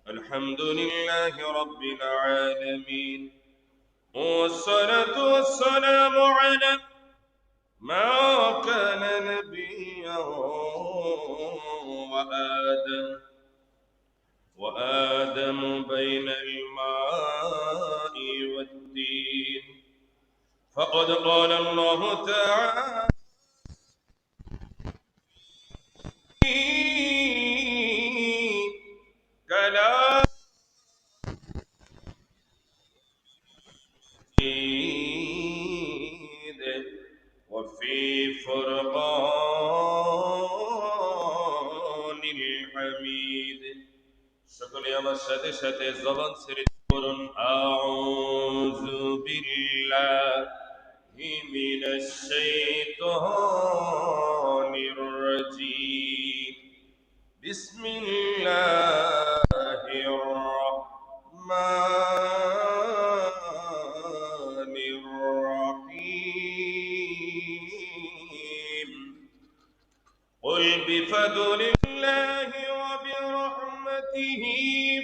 الحمد لله رب العالمين والصلاة والسلام على ما كان نبيا وآدم بين الماء والدين فقد قال الله تعالى كلام وفي فرقان الحميد সকলে আমার সাথে সাথে জবান ছেড়ে পড়ুন আউযু বিল্লাহি মিনাশ শাইতানির রাজীম বিসমিল্লাহির রাহমানির রহিম قل بفضل الله وبرحمته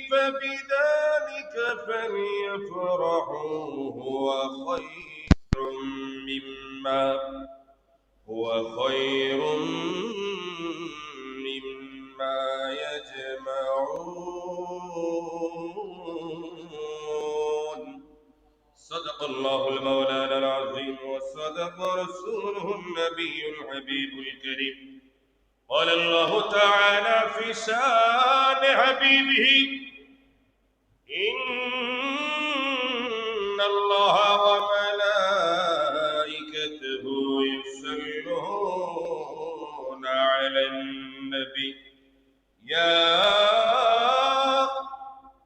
فبذلك فليفرحوا هو خير مما يجمعون صدق الله المولانا العظيم وصدق رسوله النبي الحبيب الكريم قال الله تعالى في شان حبيبه إن الله وملائكته يصلون على النبي يا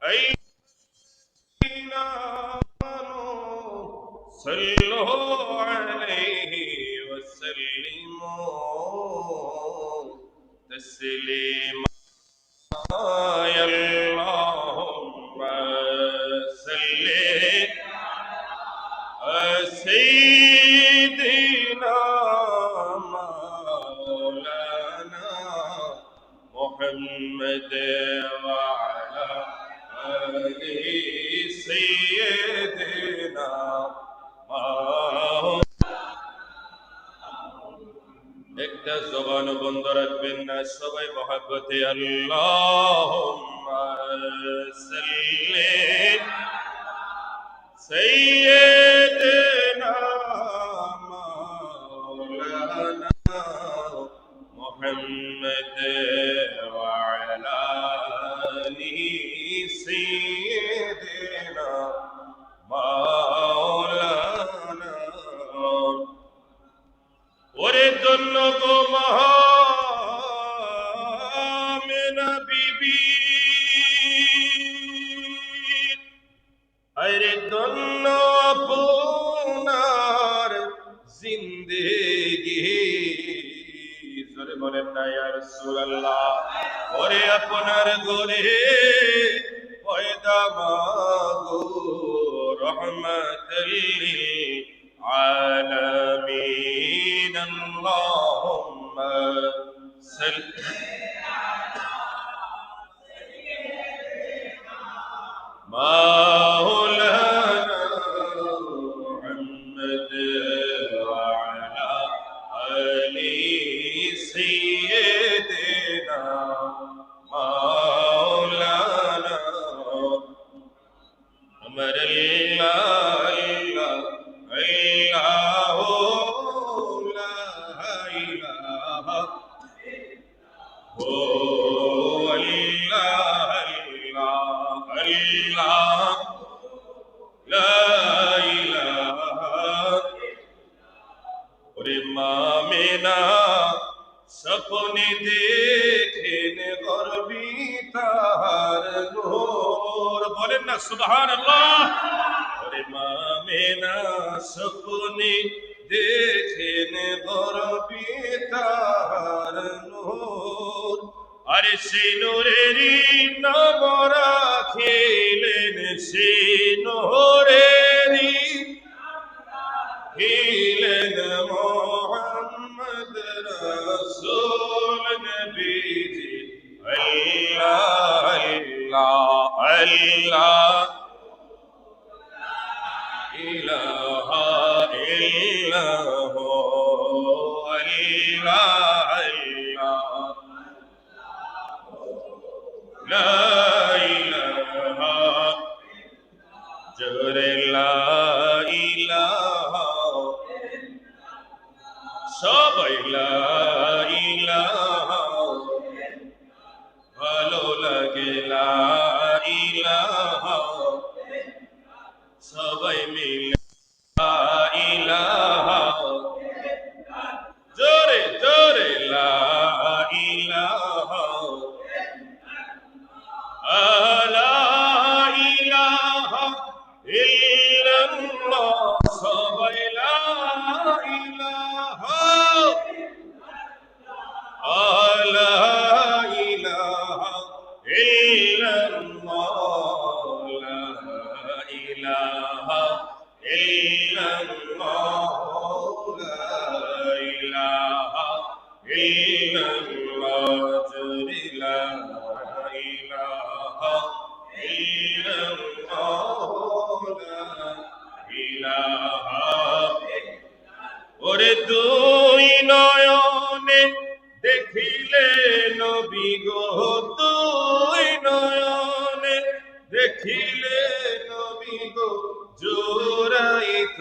أيها الذين آمنوا صلوا عليه وسلموا تسليما يا اللهم صل على سيدنا مولانا محمد وعلى آل سيدنا একটা জবান বন্ধ রাখবেন না সবাই মহব্বতে আল্লাহুম্মা সাল্লি সাইয়্যিদিনা মাওলানা মুহাম্মদ ওয়া আলা আলি সাইয়্যিদিনা মাওলানা ওরে জন্য তো মহামেনা বিবি আরে জন্য আপনার জিন্দেগি জোরে বলেন না ইয়া রাসূলুল্লাহ ওরে আপনার ঘরে পয়দা মাগো রহমাতুল লিল আলামিন আল্লাহুম্মা সাল্লি مولانا محمد وعلى آل سيدنا مولانا أمر الله الله لا إله هو الله الله لا إله ওরে মামেনা স্বপ্নে দেখেন গর্বিতার নূর বলেন না সুবহানাল্লাহ ওরে মামেনা স্বপ্নে দেখেন গর্বিতার নূর আরে সেই নূরেরই নাম রাখিলেন সেই নূরেরই হিলেন মোহাম্মদ রাসূল নবীজি আল্লাহ আল্লাহ ইলাহা ইল্লাহু আল্লাহ আল্লাহ লা ইলাহা জোরে লা ইলাহা সবাই লা ইলাহা ভালো লাগে লা ইলাহা সবাই মিলে লা ইলাহা জোরে জোরে লা ইলাহা লা ইলাহা ইল্লাল্লাহ সবাই লা ইলাহা লা ইলাহা ইল্লাল্লাহ লা ইলাহা ইল্লাল্লাহ লা ইলাহা ইল্লাল্লাহ জোরে লা ইলাহা ইল্লাল্লাহ লা ইলাহা ওরে দুই নয়নে দেখিলে নবী গো দুই নয়নে দেখিলে নবী গো জোড়াইত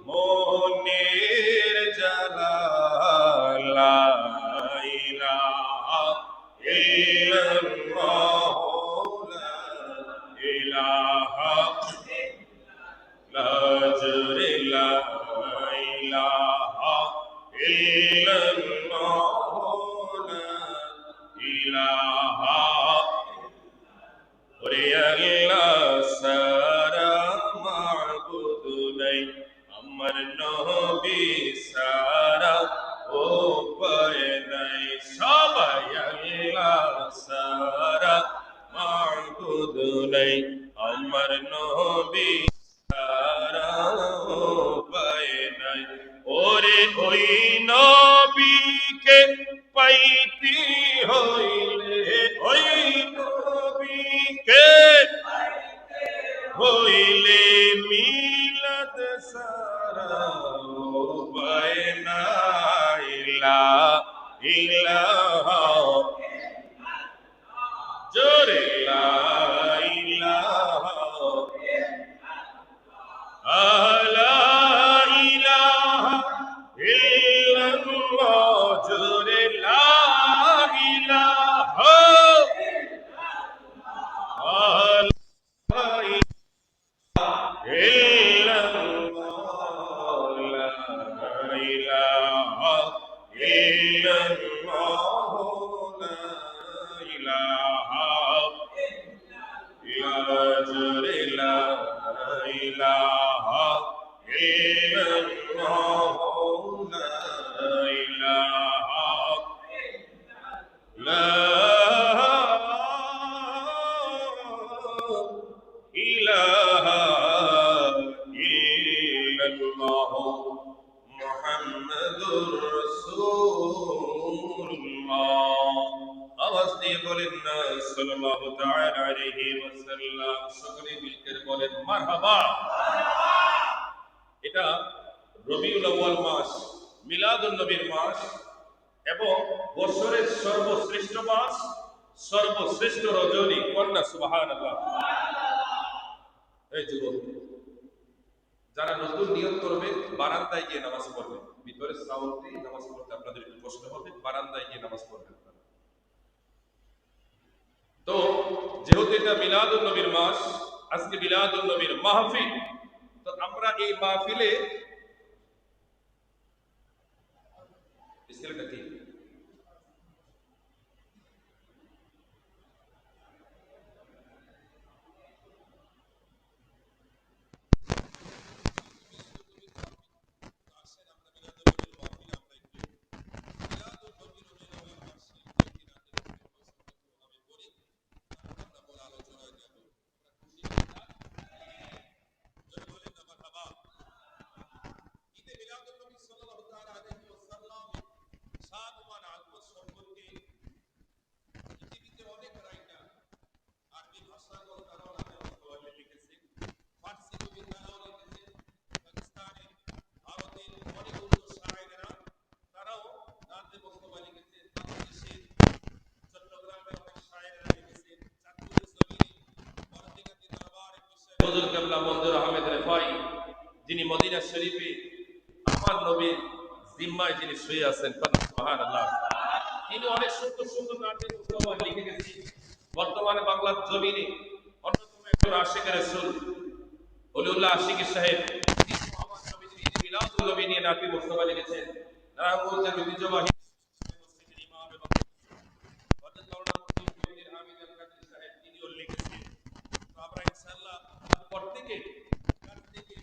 মনের জ্বালা লা ইলাহা ইল্লাল্লাহ লা ইলাহা লা জোরে লা ইলাহা ইল্লাল্লাহ লা ইলাহা ওরে আল্লাহ সারা মাবুদ নাই আমার নবী সারা উপায় নাই সবাই আল্লাহ সারা মাবুদ নাই আমার নবী সারা উপায় নাই ওরে ওই নবীকে পাইতে হইলে ওই নবীকে হইলে মিলাদ সারা উপায় নাই লা ইলাহা জোরে লা ইলাহা লা ইলাহা ইল্লাল্লাহ জোরে লা ইলাহা আওয়াজ দিয়ে বলেন না সাল্লাল্লাহু তাআলা আলাইহি ওয়াসাল্লাম সকলে মিলকে বলেন মারহাবা এটা রবিউল আউয়াল মাস মিলাদুন নবীর মাস এবং বছরের সর্বশ্রেষ্ঠ মাস সর্বশ্রেষ্ঠ রজনী কন্যা সুবহানাল্লাহ এই যুবক যারা নতুন নিয়ত করবে বারান্দায় গিয়ে নামাজ পড়বে ভিতরে সাউন্ড দিয়ে নামাজ পড়তে আপনাদের একটু কষ্ট হবে বারান্দায় গিয়ে নামাজ পড়বেন তো যেহেতু এটা মিলাদুন নবীর মাস আজকে মিলাদুন নবীর মাহফিল তো আমরা এই মাহফিলে ছেলেটা কি হুজুর কেবলা মঞ্জুর আহমেদ রেফাই, যিনি মদিনা শরীফে আমার নবীর জিম্মায় যিনি শুয়ে আছেন, সুবহানাল্লাহ। তিনি অনেক সুন্দর সুন্দর নাটক মুস্তফা লিখে গেছেন। বর্তমানে বাংলার জমিনে অন্যতম একজন আশিক রাসূল ওলিউল্লাহ আশিক সাহেব, তিনি আমার নবীর ঈদ মিলাদুন নবী নিয়ে নাটক মুস্তফা লিখেছেন। নারায়ণগঞ্জের ঐতিহ্যবাহী মসজিদের ইমাম এবং হযরত মাওলানা মুফতি ফকির হামিদ আল কাদরি সাহেব তিনিও লিখেছেন। তো আমরা ইনশাআল্লাহ প্রত্যেকে কাছ থেকে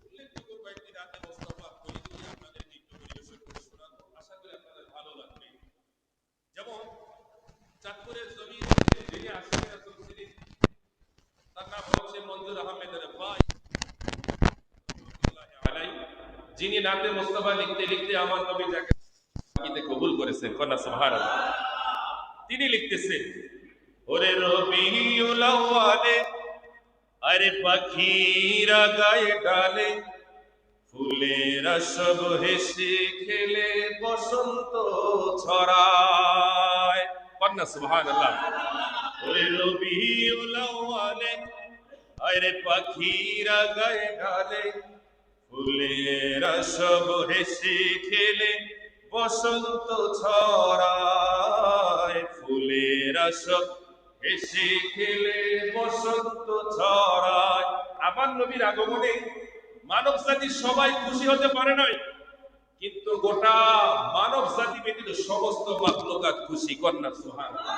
উল্লেখযোগ্য কয়েকটি রাতে মুস্তফা পরিচয় আপনাদেরকে একটু পরিবেশন করে শোনাবো। আশা করি আপনাদের ভালো লাগবে। যেমন চাঁদপুরের জমিনে যিনি আশিক রাসূল ছিলেন, তার নাম হচ্ছে মঞ্জুর আহমেদ রেফাই, যিনি নাতে মুস্তফা লিখতে লিখতে আমার নবী যাকে কবুল করেছেন, কন্যা সুবহানাল্লাহ। তিনি লিখতেছেন, ওরে রবিউল আউয়ালে আরে পাখিরা গায়ে ডালে, ফুলেরা সব হেসে খেলে বসন্ত ছড়ায়, কন্যা সুবহানাল্লাহ। ওরে রবিউল আউয়ালে আরে পাখিরা গায়ে ডালে, ফুলেরা সব হেসে খেলে বসন্ত ছড়ায়, ফুলেরা সব হেসে খেলে বসন্ত ছড়ায়। আমার নবীর আগমনে মানব জাতি সবাই খুশি হতে পারে নাই, কিন্তু গোটা মানব জাতি ব্যতীত সমস্ত মাখলুকাত খুশি, কন্যা সুবহানাল্লাহ।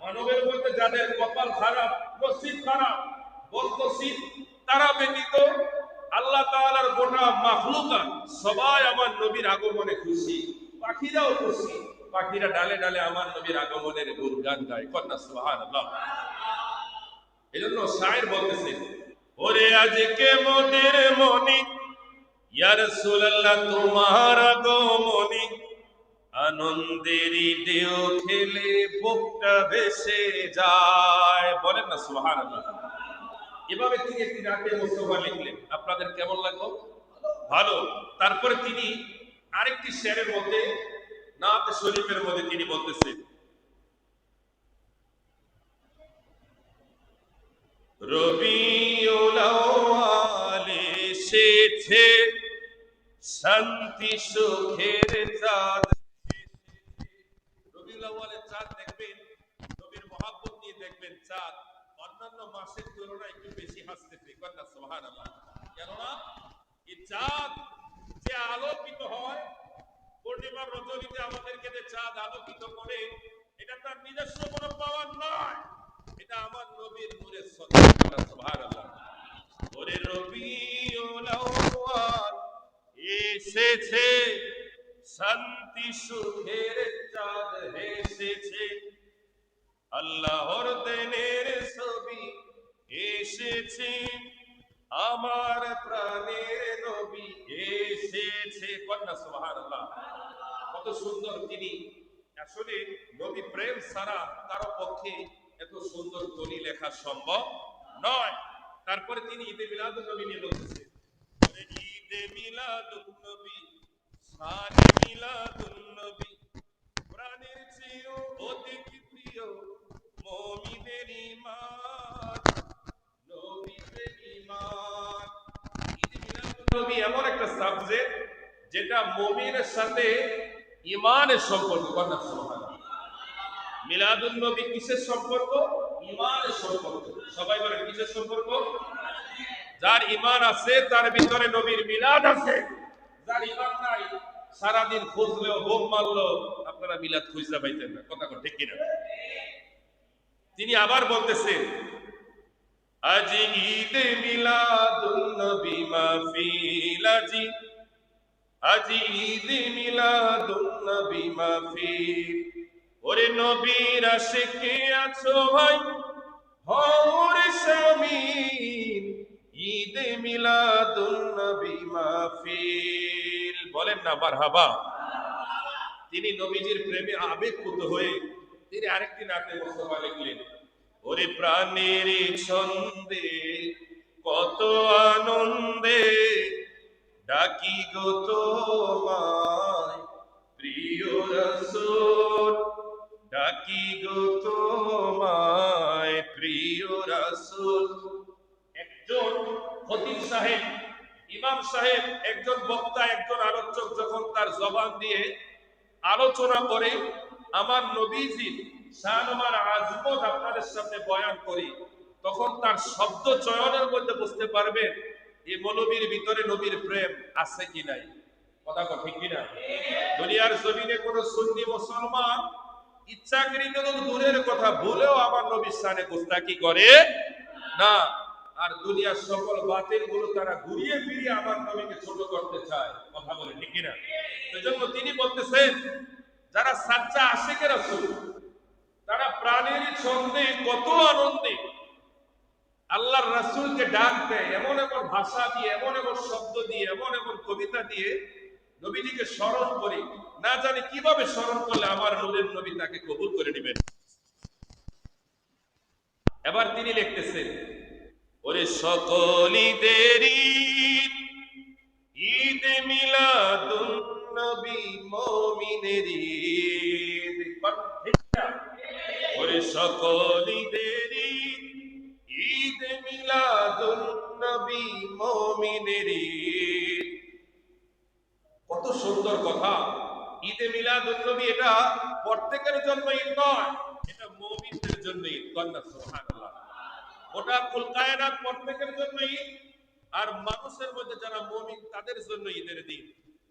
মানবের মধ্যে যাদের কপাল খারাপ, নসিব খারাপ, বদনসিব, তারা ব্যতীত আল্লাহ তাআলার গোটা মাখলুকাত সবাই আমার নবীর আগমনে খুশি। পাখিরাও খুশি, পাখিরা ডালে ডালে আমার নবীর আগমনের গুণগান গায়, কন্যা সুবহানাল্লাহ। এজন্য শায়ের বলতেছেন, ওরে আজকে মোদের মনি ইয়া রাসূলুল্লাহ তোমার আগমনে, আনন্দেরই ঢেউ খেলে বুকটা ভেসে যায়, বলেন না সুবহানাল্লাহ। এভাবে তিনি একটি নাটে মুস্তফা লিখলেন। আপনাদের কেমন লাগলো? ভালো। তারপরে তিনি আরেকটি শেরের মধ্যে, নাতে শরীফের মধ্যে তিনি বলতেছেন, রবিউল আউয়াল এসেছে, শান্তি সুখের চাঁদ। রবিউল আউয়ালের চাঁদ দেখবেন, নবীর মহব্বত নিয়ে দেখবেন চাঁদ অন্যান্য মাসের তুলনায় একটু বেশি হাসতেছে, কন্যা সুবহানাল্লাহ। কেননা এই চাঁদ যে আলোকিত হয়, পূর্ণিমার রজনীতে আমাদেরকে যে চাঁদ আলোকিত করে, এটা তার নিজস্ব কোনো পাওয়ার নয়, এটা আমার নবীর নূরের সদকা, কন্যা সুবহানাল্লাহ। ওরে রবিউল আউয়াল এসেছে, শান্তি সুখের চাঁদ হেসেছে, আল্লাহর দেনের ছবি এসেছে, আমার প্রাণের নবী এসেছে, কন্যা সুবহানাল্লাহ। কত সুন্দর তিনি! আসলে নবী প্রেম ছাড়া কারো পক্ষে এত সুন্দর কলি লেখা সম্ভব নয়। তারপরে তিনি ঈদে মিলাদুন নবী নিয়ে বলতেছেন, ঈদে মিলাদুন নবী, শানে মিলাদুন নবী, প্রাণের চেয়েও অধিক প্রিয় মুমিনের ঈমান, নবীর ঈমান। ঈদে মিলাদুন নবী এমন একটা সাবজেক্ট যেটা মুমিনের সাথে ঈমানের সম্পর্ক, কন্যা সুবহানাল্লাহ। মিলাদুন নবী কিসের সম্পর্ক? ঈমানের সম্পর্ক। সবাই বলেন কিসের সম্পর্ক? যার ঈমান আছে তার ভিতরে নবীর মিলাদ আছে, যার ঈমান নাই সারাদিন খুঁজলেও বোম মারলো আপনারা মিলাদ খুঁজতে পাইতেন না, কথা ঠিক কিনা? তিনি আবার বলতেছেন, আজ ঈদে মিলাদুন নবী মাহফিল, আজ ঈদে মিলাদুন নবী মাহফিল, ওরে নবীর আশিকে আছো ভাই হওর শামিল, ঈদে মিলাদুন নবী মাহফিল, বলেন না মারহাবা। তিনি নবীজির প্রেমে আবেগপূত হয়ে তিনি আরেকটি নাতে মুস্তফা লিখলেন, ওরে প্রাণের ছন্দে কত আনন্দে ডাকি গো তোমায় প্রিয় রাসূল, ডাকি গো তোমায় প্রিয় রাসূল, সাহেব, ইমাম সাহেব, একজন বক্তা, একজন আলোচক যখন তার জবান দিয়ে আলোচনা করে আমার নবীজির শানমান আজমত আপনাদের সামনে বয়ান করি, তখন তার শব্দ চয়নের মধ্যে বুঝতে পারবেন এই মৌলবীর ভিতরে নবীর প্রেম আছে কি নাই। কথা ঠিক কিনা? দুনিয়ার জমিনে কোন সুন্নি মুসলমান ইচ্ছাকৃত দূরের কথা ভুলেও আমার নবীর শানে গোস্তাকি করে না। আর দুনিয়ার সকল বাতিল গুলো তারা ঘুরিয়ে ফিরিয়ে আমার নবীকে ছোট করতে চায়। কথা বলে ঠিক কিনা? সেজন্য তিনি বলতেছেন, যারা সাচ্চা আশিকের রাসূল তারা প্রাণের ছন্দে কত আনন্দে আল্লাহর রাসূলকে ডাক দেয়, এমন এমন ভাষা দিয়ে, এমন এমন শব্দ দিয়ে, এমন এমন কবিতা দিয়ে নবীজিকে স্মরণ করি, না জানি কিভাবে স্মরণ করলে আমার নূরের নবী তাকে কবুল করে নেবেন। এবার তিনি লিখতেছেন, ওরে সকল ঈদেরই ঈদ মিলাদুন নবী মুমিনের ঈদ। ওরে সকল ঈদেরই ঈদ মিলাদুন নবী মুমিনের ঈদ। কত সুন্দর কথা! ঈদে মিলাদুন নবী এটা প্রত্যেকের জন্য ঈদ নয়, এটা মুমিনদের জন্য ঈদ। কন্যা সুবহানাল্লাহ। গোটা কুল কায়নাত প্রত্যেকের জন্য ঈদ, আর মানুষের মধ্যে যারা মুমিন তাদের জন্য ঈদের দিন।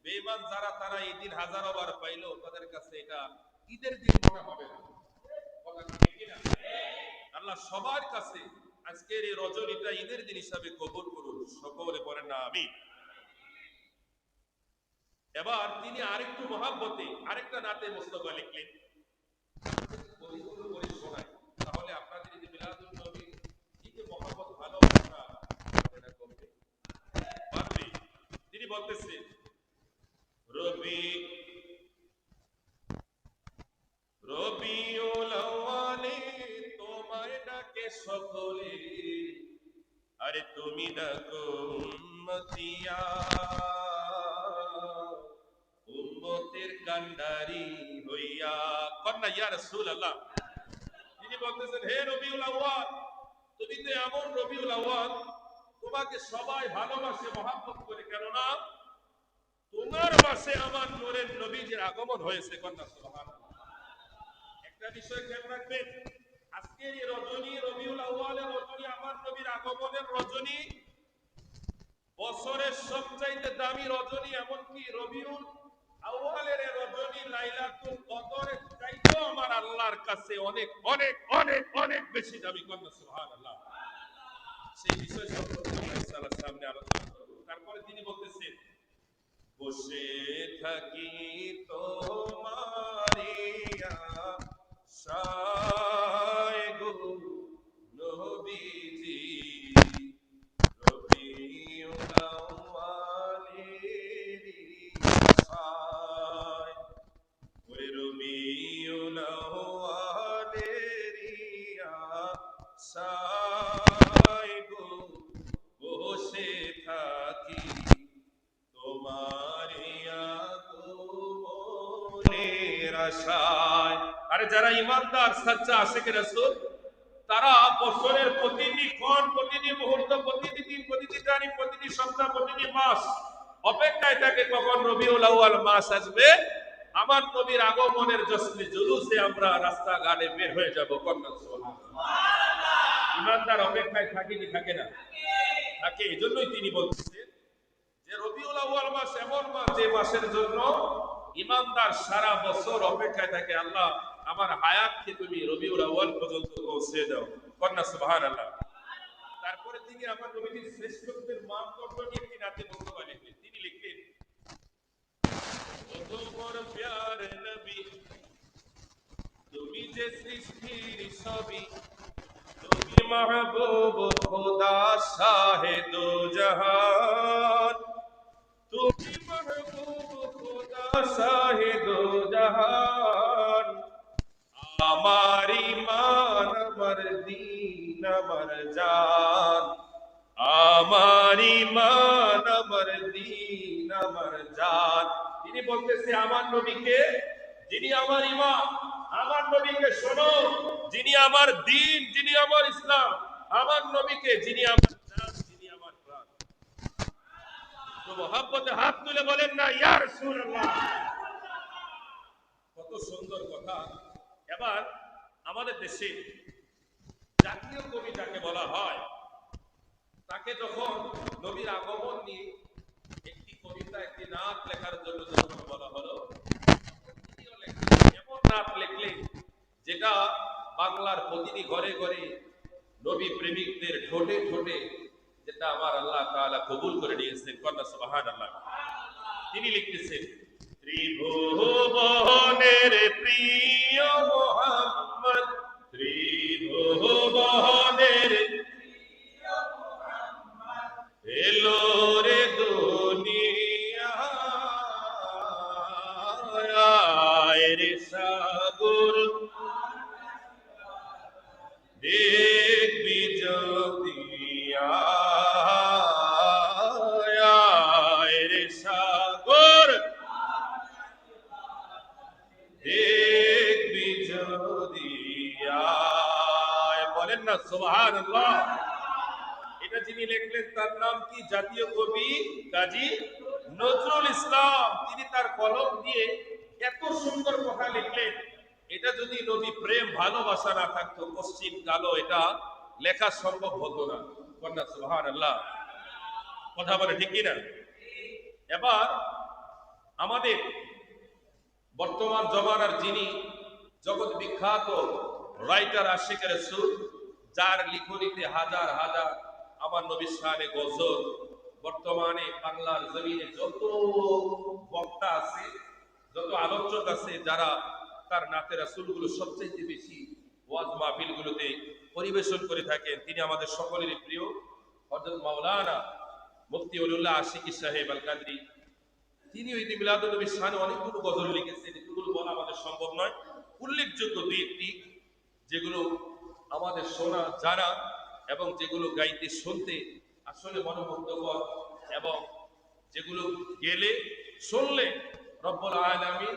বেঈমান যারা, তারা এই দিন হাজারো বার পাইলেও তাদের কাছে এটা ঈদের দিন মনে হবে না। কথা ঠিক কিনা? আল্লাহ সবার কাছে আজকের এই রজনীটা ঈদের দিন হিসাবে কবুল করুন। সকলে বলেন না আমিন। এবার তিনি আরেকটু মহাব্বতে আরেকটা নাতে মুস্তাফা লিখলেন, শোনায়, তাহলে আপনাদের এই যে মিলাদুন নবী কি যে মহাব্বত ভালোবাসা এটা কমবে পারবে। তিনি বলতেছেন, রবিউল আউয়ালে তোমায় ডাকে সকলে, আরে তুমি ডাকো উম্মতিয়া, উম্মতের কান্ডারি হইয়া। কন্যা ইয়া রাসূলুল্লাহ। তিনি বলতেছেন, হে রবিউল আউয়াল, তুমি তো এমন রবিউল আউয়াল, তোমাকে সবাই ভালোবাসে, মহব্বত করে, কেননা তোমার মাসে আমার নূরের নবীজির আগমন হয়েছে। কন্যা সুবহানাল্লাহ। একটা বিষয় খেয়াল রাখবেন, আজকের এই রজনী, রবিউল আউয়ালের রজনী, আমার নবীর আগমনের রজনী, বছরের সবচাইতে দামি রজনী, এমনকি রবিউল আউয়ালের রজনী লাইলাতুল কদরের চাইতেও আমার আল্লাহর কাছে অনেক অনেক অনেক অনেক বেশি দামি। কন্যা সুবহানাল্লাহ। সেই বিষয় সম্পর্কে আমরা সামনে আলোচনা করব। তারপরে তিনি বলতেছেন, বসে থাকি তোমারি আশায় গো নবীজি, রবিউল আউয়ালের আশায়, ওরে রবিউল আউয়ালের আশায় গো বসে থাকি তোমারি আগমনের আশায়। আরে যারা ইমানদার সাচ্চা আশিক রাসূল, তারা বছরের প্রতিটি ক্ষণ, প্রতিটি মুহূর্ত, প্রতিটি দিন, প্রতিটি তারিখ, প্রতিটি সপ্তাহ, প্রতিটি মাস অপেক্ষায় থাকে কখন রবিউল আউয়াল মাস আসবে, আমার নবীর আগমনের জশ্নে জুলুসে আমরা রাস্তাঘাটে বের হয়ে যাব। কন্যা সুবহানাল্লাহ। ইমানদার অপেক্ষায় থাকে কি থাকে না? থাকে। এজন্যই তিনি বলতেছেন যে রবিউল আউয়াল মাস এমন মাস, যে মাসের জন্য ইমানদার সারা বছর অপেক্ষায় থাকে, আল্লাহ আমার হায়াতকে তুমি রবিউল আউয়াল পর্যন্ত পৌঁছে দাও। কন্যা সুবহানাল্লাহ। তারপরে তিনি আমার নবীর শ্রেষ্ঠত্বের মানদণ্ড নিয়ে একটি নাতে বক্তব্য লিখলেন। তিনি লিখলেন, তোমার প্যারে নবী, তুমি যে সৃষ্টির ছবি, তুমি মাহবুব খোদা শাহে দো জাহান, তুমি মাহবুব খোদা শাহে দো জাহান, আমার ঈমান আমার দ্বীন আমার জান, আমার ঈমান আমার দ্বীন আমার জান। তিনি বলতেছে আমার নবীকে, যিনি আমার ঈমান, আমার নবীকে শোনো, যিনি আমার দ্বীন, যিনি আমার ইসলাম, আমার নবীকে যিনি আমার জান, যিনি আমার প্রাণ। মহব্বতে হাত তুলে বলেন না ইয়া রাসূলুল্লাহ। কত সুন্দর কথা। এবার আমাদের দেশে জাতীয় কবি যাকে বলা হয়, তাকে যখন নবীর আগমন নিয়ে একটি কবিতা, একটি নাত লেখার জন্য যখন বলা হলো, তিনিও লেখলেন এমন নাত লিখলেন যেটা বাংলার প্রতিটি ঘরে ঘরে নবী প্রেমিকদের ঠোঁটে ঠোঁটে, যেটা আমার আল্লাহ তাআলা কবুল করে নিয়েছেন। কন্যা সুবহানাল্লাহ। তিনি লিখতেছেন, ত্রিভুবনের প্রিয় মুহাম্মদ, ত্রিভুবনের এলো রে দুনিয়ায় রে সাগর দেখবি যদি আয় রে সাগর দেখবি যদি আয়। বলেন না সুবহানাল্লাহ। এটা যিনি লিখলেন তার নাম কি? জাতীয় কবি কাজী নজরুল ইসলাম। তিনি তার কলম দিয়ে এত সুন্দর কথা লিখলেন, এটা যদি নবী প্রেম ভালোবাসা না থাকতো পশ্চিম কালো এটা লেখা সম্ভব হতো না। কন্যা সুবহানাল্লাহ। কথা বলে ঠিক কিনা? এবার আমাদের বর্তমান জমানার যিনি জগৎ বিখ্যাত রাইটার আশিকের রাসূল, যার লিখনিতে হাজার হাজার আমার নবীর শানে গজল, বর্তমানে বাংলার জমিনে যত বক্তা আছে, যত আলোচক আছে, যারা তার নাতে রাসূলগুলো সবচেয়ে বেশি ওয়াজ মাহফিলগুলোতে পরিবেশন করে থাকেন, তিনি আমাদের সকলেরই প্রিয় হযরত মাওলানা মুফতি ওলিউল্লাহ আশিকি সাহেব আল কাদরি। তিনি ওই মিলাদুন নবীর শানে অনেকগুলো গজল লিখেছেন, এগুলো বলা আমাদের সম্ভব নয়। উল্লেখযোগ্য দুই একটি যেগুলো আমাদের শোনা জানা এবং যেগুলো গাইতে শুনতে আসলে মনোমুগ্ধকর, এবং যেগুলো গেলে শুনলে রব্বুল আলামিন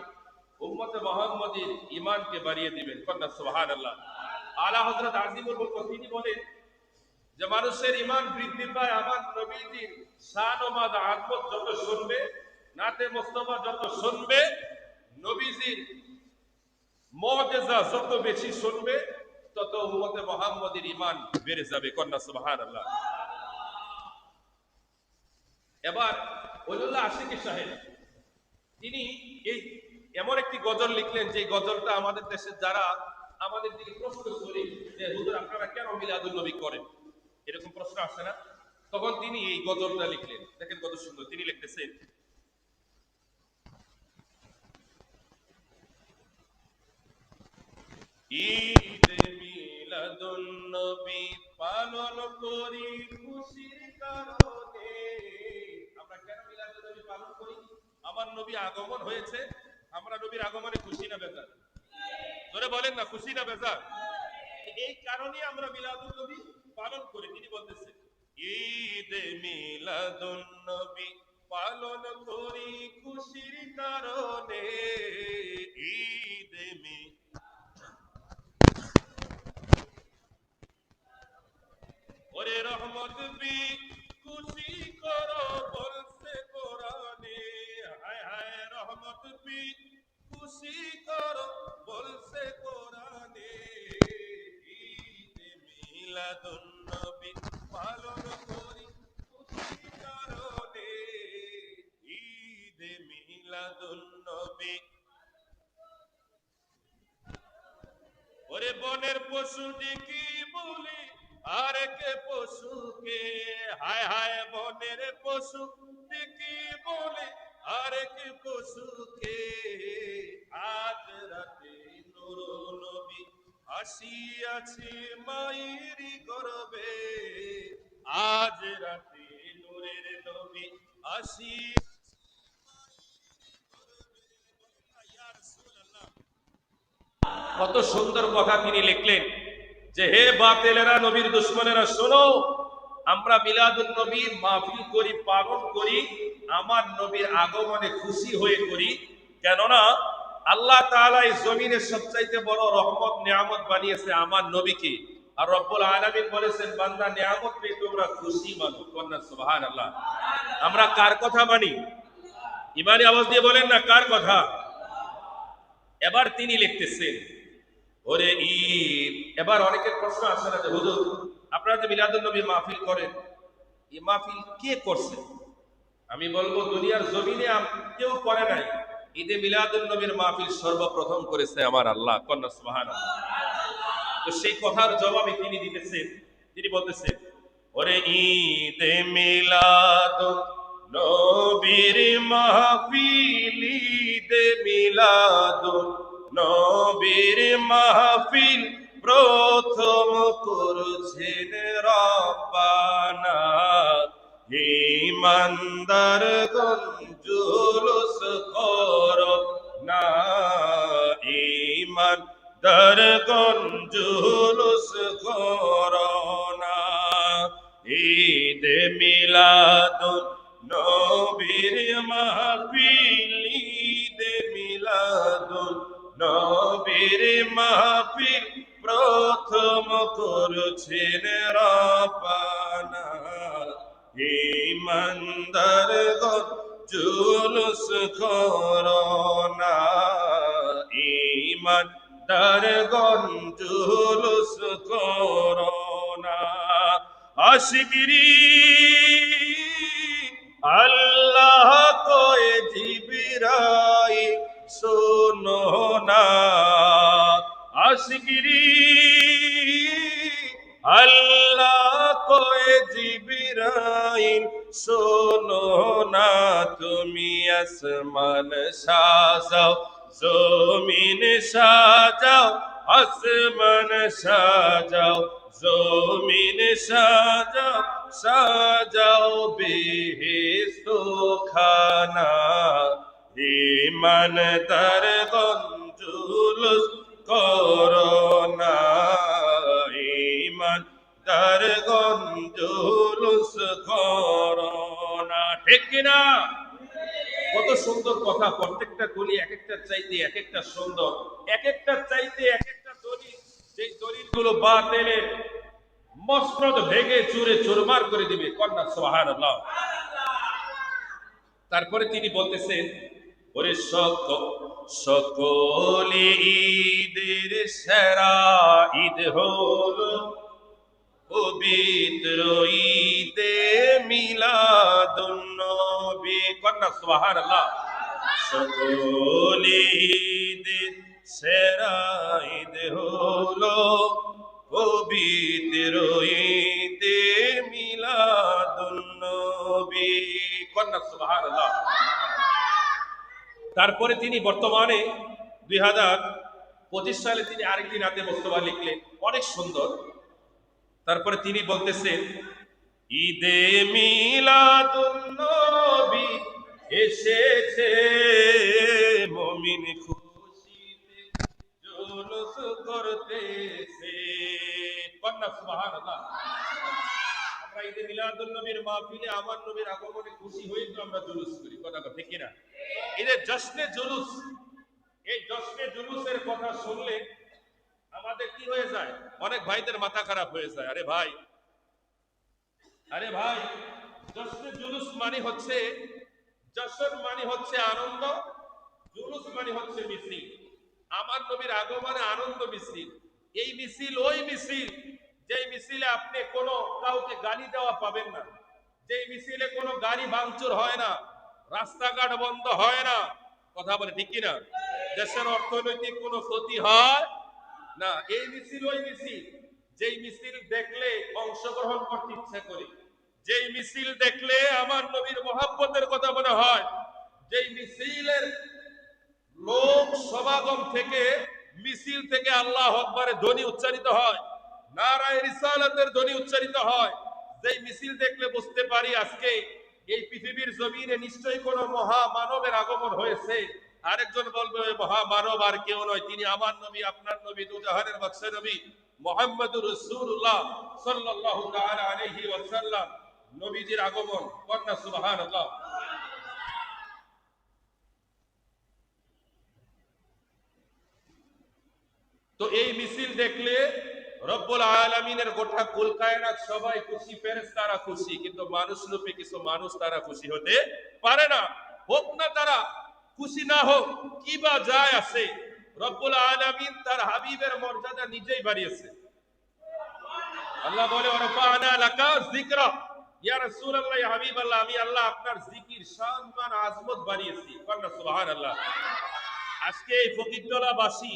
উম্মতে মুহাম্মাদীর ঈমানকে বাড়িয়ে দিবেন। কন্যা সুবহানাল্লাহ। আলা হযরত আজিমুল মুলক তিনি বলেন যে মানুষের ঈমান বৃদ্ধি পায় আমার নবীজির শান ও মাদ আযমত যত শুনবে, নাতে মুস্তাফা যত শুনবে, নবীজির মুজিজা যত বেশি শুনবে, তত উম্মতে মুহাম্মাদীর ঈমান বেড়ে যাবে। কন্যা সুবহানাল্লাহ। এবার ওলিউল্লাহ আশিকি সাহেব তিনি এই এমন একটি গজল লিখলেন, যে গজলটা আমাদের দেশের যারা আমাদের দিকে প্রশ্ন করে যে হুজুর আপনারা কেন মিলাদুন নবী করেন, এরকম প্রশ্ন আসে না, তখন তিনি এই গজলটা লিখলেন। দেখেন কত সুন্দর। তিনি লিখতেছেন, ঈদে মিলাদুন নবী পালন করি খুশির কারণে। আমরা কেন মিলাদুন নবী পালন করি? আমার নবী আগমন হয়েছে, আমরা নবীর আগমনে খুশি না বেজার? জোরে বলেন না, খুশি না বেজার? এই কারণে আমরা মিলাদুন নবী পালন করি। তিনি বলতেছেন, ঈদে মিলাদুন নবী পালন করি খুশির কারণে, ঈদে ওরে রহমত বি খুশি করো বলছে কোরআনে। হায় হায় রহমত বি খুশি করো বলছে কোরআনে, ঈদে মিলাদুন নবী পালন করি খুশি কারণে, ঈদে মিলাদুন নবী। ওরে বনের পশু ডেকে বলি আরেক পশুকে, হায় হায় বনের পশু ডেকে বলে আরেক পশুকে, আজ রাতে নূর নবী আসিয়াছে মায়ের গর্ভে, আজ রাতে নূরের নবী আসি। কত সুন্দর কথা তিনি লিখলেন যে হে বাতিলেরা, নবীর দুশমনেরা, শোনো, আমরা মিলাদুন নবীর মাহফিল করি, পালন করি, আমার নবীর আগমনে খুশি হয়ে করি। কেননা আল্লাহ তাআলা এই জমিনের সবচাইতে বড় রহমত নিয়ামত বানিয়েছে আমার নবীকে, আর রব্বুল আলামিন বলেছেন বান্দা নিয়ামত পেয়ে তোমরা খুশি মানো। কন্যা সুবহানাল্লাহ। আমরা কার কথা মানি? ইমানি আওয়াজ দিয়ে বলেন না, কার কথা? এবার তিনি লিখতেছেন, ওরে ঈদ। এবার অনেকের প্রশ্ন আসে না যে হুজুর, আপনারা যে মিলাদুন নবী মাহফিল করেন, এই মাহফিল কে করছে? আমি বলবো দুনিয়ার জমিনে কেউ করে নাই। ঈদে মিলাদুন নবীর মাহফিল সর্বপ্রথম করেছে আমার আল্লাহ। কন্যা সুবহানাল্লাহ। তো সেই কথার জবাবে তিনি দিতেছেন, তিনি বলতেছেন, ওরে ঈদে মিলাদুন নবীর মাহফিল, ঈদে মিলাদুন নবীর মাহফিল প্রথম করছেন রব্বানা। ইমানদার জুলুস করো না, ইমানদার জুলুস করো না। ঈদে মিলাদুন নবীর মাহফিল, ঈদে মিলাদুন নবীর মাহফিল প্রথম করছেন রব্বানা। ইমানদার জুলুস করো না, ইমানদার জুলুস করো না। আশিকিরি আল্লাহ কয়ে জিবরাইল শোনো না, আশিকিরি আল্লাহ কয়ে জিবরাইল শোনো না। তুমি আসমান সাজাও, জমিন সাজাও, আসমান সাজাও, জমিন সাজাও, সাজাও বেহেশত খানা। ইমানদার জুলুস করো না, ইমানদার জুলুস করো না। ঠিক কিনা? কত সুন্দর কথা! প্রত্যেকটা গলি এক একটা চাইতে এক একটা সুন্দর, এক একটা চাইতে এক একটা দলিল। সেই দলিলগুলো বাতিলের মসনদ ভেঙে চুরে চুরমার করে দিবে। কন্যা সুবহানাল্লাহ। তারপরে তিনি বলতেছেন, ওরে সকল ঈদের সেরা ঈদ হলো পবিত্র ঈদে মিলাদুন নবী। কন্যা সুবহানাল্লাহ। সকল ঈদের সেরা ঈদ হলো পবিত্র ঈদে মিলাদুন নবী। কন্যা সুবহানাল্লাহ। তারপরে তিনি বর্তমানে 2025 সালে তিনি আরেকদিন রাতে মোস্তফা লিখলেন, অনেক সুন্দর। তারপরে তিনি বলতেছেন, ঈদে মিলাদুন নবী এসেছে, মুমিন খুশিতে জুলুস করতেছে। কন্যা সুবহানাল্লাহ। আমরা ঈদে মিলাদুন নবীর মাহফিলে আমার নবীর আগমনে খুশি হয়ে তো আমরা জুলুস করি। কথা ঠিক কি না? ঈদের জশ্নে জুলুস, এই জশ্নে জুলুসের কথা শুনলে আমাদের কি হয়ে যায়? অনেক ভাইদের মাথা খারাপ হয়ে যায়। আরে ভাই, আরে ভাই, জশ্নে জুলুস মানে হচ্ছে, জশ্ন মানে হচ্ছে আনন্দ, জুলুস মানে হচ্ছে মিছিল। আমার নবীর আগমনে আনন্দ মিছিল। এই মিছিল ওই মিছিল যেই মিছিলে আপনি কোনো কাউকে গালি দেওয়া পাবেন না, যেই মিছিলে কোনো গাড়ি ভাঙচুর হয় না, রাস্তাঘাট বন্ধ হয় না। কথা বলে ঠিক কিনা? দেশের অর্থনৈতিক কোনো ক্ষতি হয় না। এই মিছিল ওই মিছিল যেই মিছিল দেখলে অংশগ্রহণ করতে ইচ্ছা করে, যেই মিছিল দেখলে আমার নবীর মহাব্বতের কথা মনে হয়, যেই মিছিলের লোক সমাগম থেকে, মিছিল থেকে আল্লাহ আকবারের ধ্বনি উচ্চারিত হয়, নারায়ে রিসালাতের ধ্বনি উচ্চারিত হয়, যেই মিছিল দেখলে বুঝতে পারি আজকে এই পৃথিবীর জমিনে নিশ্চয়ই কোনো মহামানবের আগমন হয়েছে। আরেকজন বলবে ওই মহামানব আর কেউ নয়, তিনি আমার নবী, আপনার নবী, দুজাহানের বাদশা নবী মুহাম্মদুর রাসূলুল্লাহ সাল্লাল্লাহু তাআলা আলাইহি ওয়াসাল্লাম। নবীজির আগমন। কন্যা সুবহানাল্লাহ। তো এই মিছিল দেখলে রব্বুল আলামিনের গোটা কুল কায়নাত সবাই খুশি, ফেরেশতারা খুশি, কিন্তু মানুষ রূপে কিছু মানুষ তারা খুশি হতে পারে না। হোক না তারা খুশি, না হোক কি বা যায় আসে। রব্বুল আলামিন তার হাবিবের মর্যাদা নিজেই বাড়িয়েছে। আল্লাহ বলে ওয়ারাফা'না লাকা যিকরা, ইয়া রাসূলুল্লাহ, ইয়া হাবিবাল্লাহ, আমি আল্লাহ আপনার জিকির, শান, মান, আজমত বাড়িয়েছি। সুবহানাল্লাহ। আজকে এই ফকিরতলাবাসী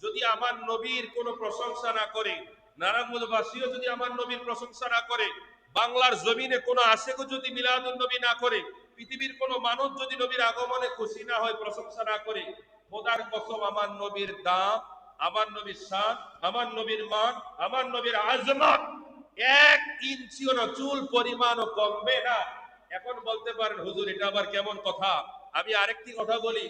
যদি আমার নবীর কোনো প্রশংসা না করে, নারায়ণগঞ্জবাসীও যদি আমার নবীর প্রশংসা না করে, বাংলার জমিনে কোনো আশেকও যদি মিলাদুন নবী না করে, পৃথিবীর কোনো মানুষ যদি নবীর আগমনে খুশি না হয়, প্রশংসা না করে, খোদার কসম আমার নবীর দাম, আমার নবীর শান, আমার নবীর মান, আমার নবীর আজমত 1 ইঞ্চিও না, চুল পরিমাণও কমবে না। এখন বলতে পারেন হুজুর এটা আবার কেমন কথা? আমি আরেকটি কথা বলি।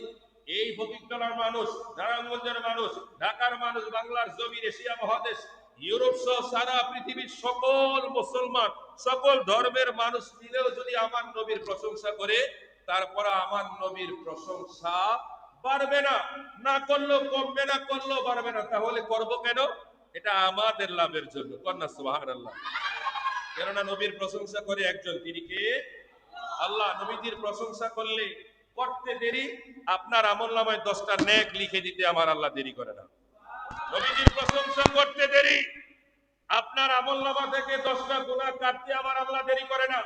এই ফকিরতলার মানুষ, নারায়ণগঞ্জের মানুষ, ঢাকার মানুষ, বাংলার জমিন, এশিয়া মহাদেশ, ইউরোপ সহ সারা পৃথিবীর সকল মুসলমান, সকল ধর্মের মানুষ মিলেও যদি আমার নবীর প্রশংসা করে, তারপর আমার নবীর প্রশংসা বাড়বে না, না করলেও কমবে না, করলেও বাড়বে না। তাহলে করব কেন? এটা আমাদের লাভের জন্য। কন্যা সুবহানাল্লাহ। কেননা নবীর প্রশংসা করে একজন, তিনি কে? আল্লাহ। নবীজির প্রশংসা করলে করতে দেরি, আপনার আমলনামায় 10টা নেক লিখে দিতে আমার আল্লাহ দেরি করে না। নবীজির প্রশংসা করতে দেরি, আপনার আমলনামা থেকে 10টা গুনাহ কাটতে আমার আল্লাহ দেরি করে না।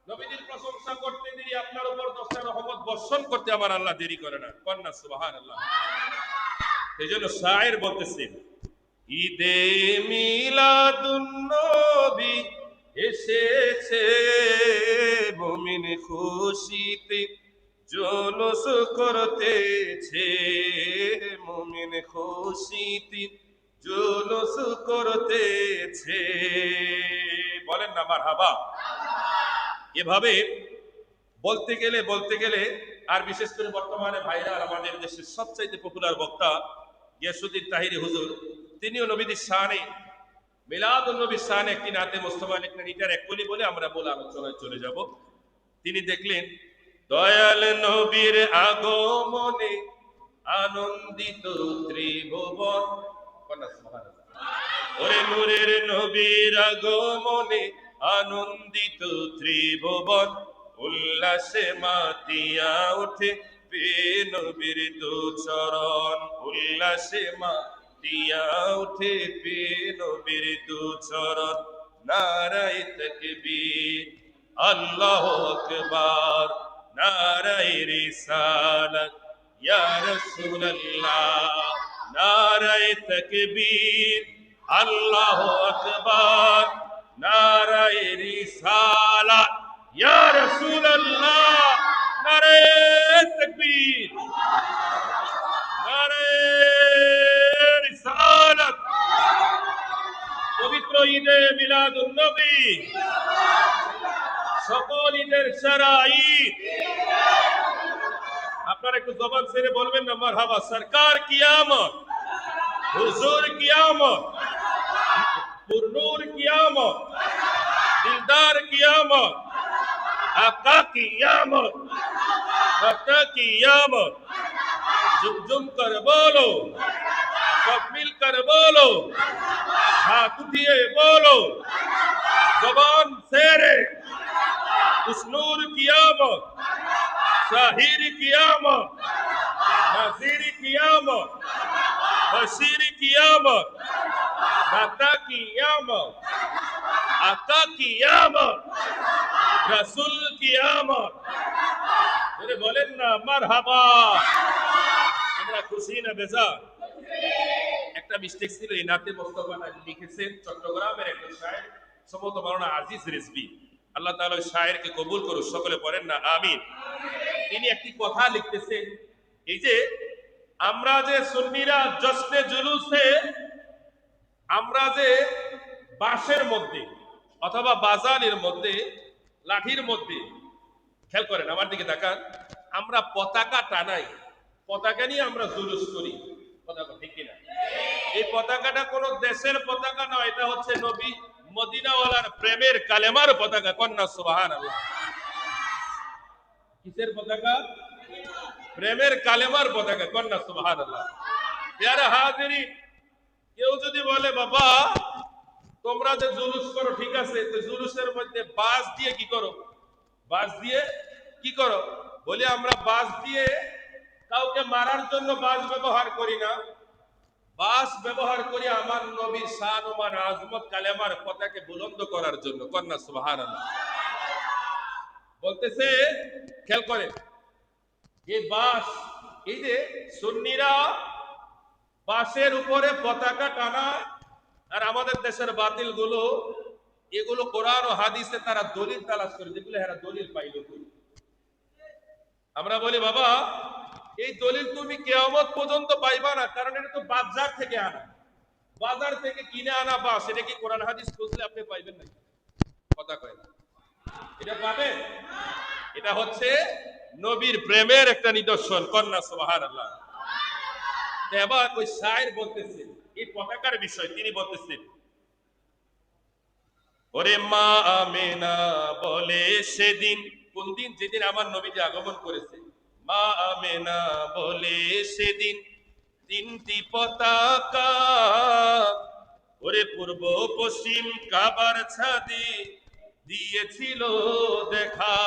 নবীজির প্রশংসা করতে দেরি, আপনার উপর 10টা রহমত বর্ষণ করতে আমার আল্লাহ দেরি করে না। কন্যা সুবহানাল্লাহ। এইজন্য শায়ের বলতেছে, ঈদে মিলাদুন নবী এসেছে, মুমিন খুশিতে জুলুস করতেছে, মুমিন খুশিতে জুলুস করতেছে। বলেন না মারহাবা। এভাবে বলতে গেলে আর বিশেষ করে বর্তমানে ভাইরা আমাদের দেশের সবচাইতে পপুলার বক্তা গিয়াসউদ্দিন তাহিরি হুজুর, তিনিও নবীদের শানে, মিলাদুন নবীর শানে একটি নাতে মুস্তাফা লিখলেন। এটার এক কলি বলে আমরা বলে আলোচনায় চলে যাব। তিনি দেখলেন, দয়াল নবীর আগমনে আনন্দিত ত্রিভুবন। ওরে নূরের নবীর আগমনে আনন্দিত ত্রিভুবন, উল্লাসে মাতিয়া ওঠে পেয়ে নবীর দু চরণ, উল্লাসে মাতিয়া ওঠে পেয়ে নবীর দু চরণ। নারায়ে তাকবীর, আল্লাহু আকবার, নারায়ে রিসালাত, ইয়া রাসূলুল্লাহ, নারায়ে তাকবীর, আল্লাহু আকবার, নারায়ে রিসালাত, ইয়া রাসূলুল্লাহ, নারায়ে তাকবীর, নারায়ে রিসালাত। পবিত্র ঈদে মিলাদুন নবী, সকল ঈদের সেরা ঈদ। আপনারা একটু জবান ছেড়ে বলবেন না মারহাবা। সরকার কিয়ামত, হুজুর কিয়ামত, পুরনূর কিয়ামত, দিলদার কিয়ামত, আকা কিয়ামত, ভক্তা কিয়ামত। झुमझुम कर बोलो, सब मिलकर बोलो, हाथ उठिए बोलो, जबान सेरे उस नूर कियामत, साहिर कियामत, नजीर कियामत, बशीर कियामत, दाता कियामत, आका कियामत, रसूल कियामत। मेरे बोलें ना मरहबा। আমরা খুশি না বেজার? একটা মিস্টেক ছিল, এই নাতে মোস্তফা লিখেছেন চট্টগ্রামের একজন শায়ের, সম্ভবত মাওলানা আজিজ রিজভী। আল্লাহ তাআলা ওই শায়েরকে কবুল করুন, সকলে পড়েন না আমিন। তিনি একটি কথা লিখতেছেন, এই যে আমরা যে সুন্নিরা জশ্নে জুলুসে, আমরা যে বাঁশের মধ্যে অথবা বাজানের মধ্যে, লাঠির মধ্যে, খেয়াল করেন আমার দিকে তাকান, আমরা পতাকা টানাই, পতাকা নিয়ে আমরা জুলুস করি, পতাকা ঠিক কিনা? এই পতাকাটা কোন দেশের পতাকা নয়, এটা হচ্ছে নবী মদিনাওয়ালার প্রেমের কালেমার পতাকা। কন্যা সুবহানাল্লাহ। কিসের পতাকা? প্রেমের কালেমার পতাকা। কন্যা সুবহানাল্লাহ। প্যারা হাজিরিন, কেউ যদি বলে বাবা তোমরা যে জুলুস করো ঠিক আছে, তো জুলুসের মধ্যে বাস দিয়ে কি করো? বাস দিয়ে কি করো? বলে আমরা বাস দিয়ে কাউকে মারার জন্য বাস ব্যবহার করি না, বাস ব্যবহার করি আমার নবীর শান ও মান আজমত কালেমার পতাকে বুলন্দ করার জন্য। কন্যা সুবহানাল্লাহ। বলতেছে, খেয়াল করে, এই বাস, এই যে সুন্নিরা বাসের উপরে পতাকা টানা, আর আমাদের দেশের বাতিল গুলো এগুলো কোরআন ও হাদিসে তারা দলিল তালাশ করে, যেগুলো এরা দলিল পাইল কই। আমরা বলি বাবা এই দলিল তুমি কিয়ামত পর্যন্ত পাইবা না, কারণ এটা তো বাজার থেকে আনা, বাজার থেকে কিনে আনা বাস, এটা কি কোরআন হাদিস খুঁজলে আপনি পাইবেন না? কথা কয় না, এটা পাবেন? এটা হচ্ছে নবীর প্রেমের একটা নিদর্শন। কন্যা সুবহানাল্লাহ। এবার ওই শায়ের বলতেছে এই পতাকার বিষয়, তিনি বলতেছেন, ওরে মা আমেনা বলে সেদিন, কোন দিন? যেদিন আমার নবী যে আগমন করেছে। মা আমেনা বলে সেদিন তিনটি পতাকা, ওরে পূর্ব পশ্চিম কাবার ছাদে দিয়েছিল দেখা।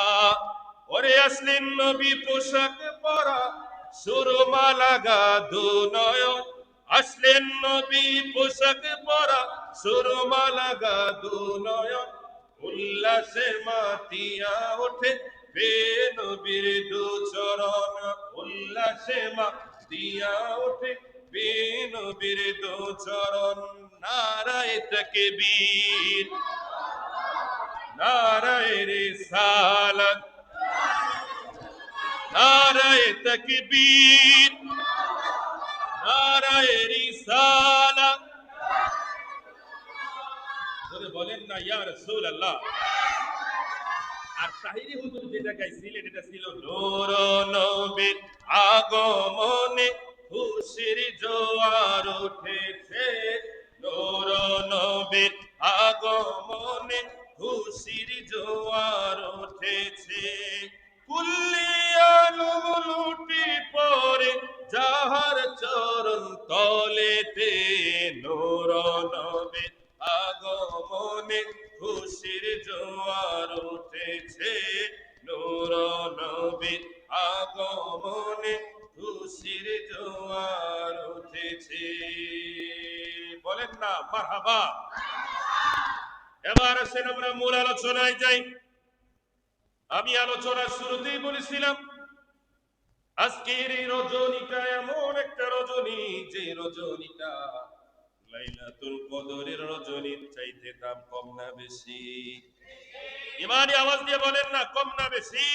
ওরে আসলেন নবী পোশাক পরা, সুরমা লাগা দুনয়ন, আসলেন নবী পোশাক পরা, সুরমা লাগা দুনয়ন, উল্লাসে মাতিয়া ওঠে বে নবীর দু চরণ, উল্লাসে মাতিয়া ওঠে বে নবীর দু চরণ। নারায়ে তাকবীর, নারায়ে রিসালাত, নারায়ে তাকবীর, নারায়ে রিসালাত। বলেন না ইয়া রাসূলুল্লাহ। আর তাহিরি হুজুর যেটা গাইছিলেন এটা ছিল, নূর নবীর আগমনে খুশির জোয়ার উঠেছে, নূর নবীর আগমনে খুশির জোয়ার উঠেছে, কুল্লিয়ালুম লুটি পড়ে যাহার চরণ তলেতে, নূর নবীর আগমনে খুশির জোয়ার উঠেছে, নূর নবীর আগমনে খুশির জোয়ার উঠেছে। বলেন না মারহাবা। এবার আসেন আমরা মূল আলোচনায় যাই। আমি আলোচনার শুরুতেই বলেছিলাম আজকের এই রজনীটা এমন একটা রজনী, যে রজনীটা লাইলাতুল কদরের রজনীর চাইতে দাম কম না বেশি? ইমানি আওয়াজ দিয়ে বলেন না, কম না বেশি?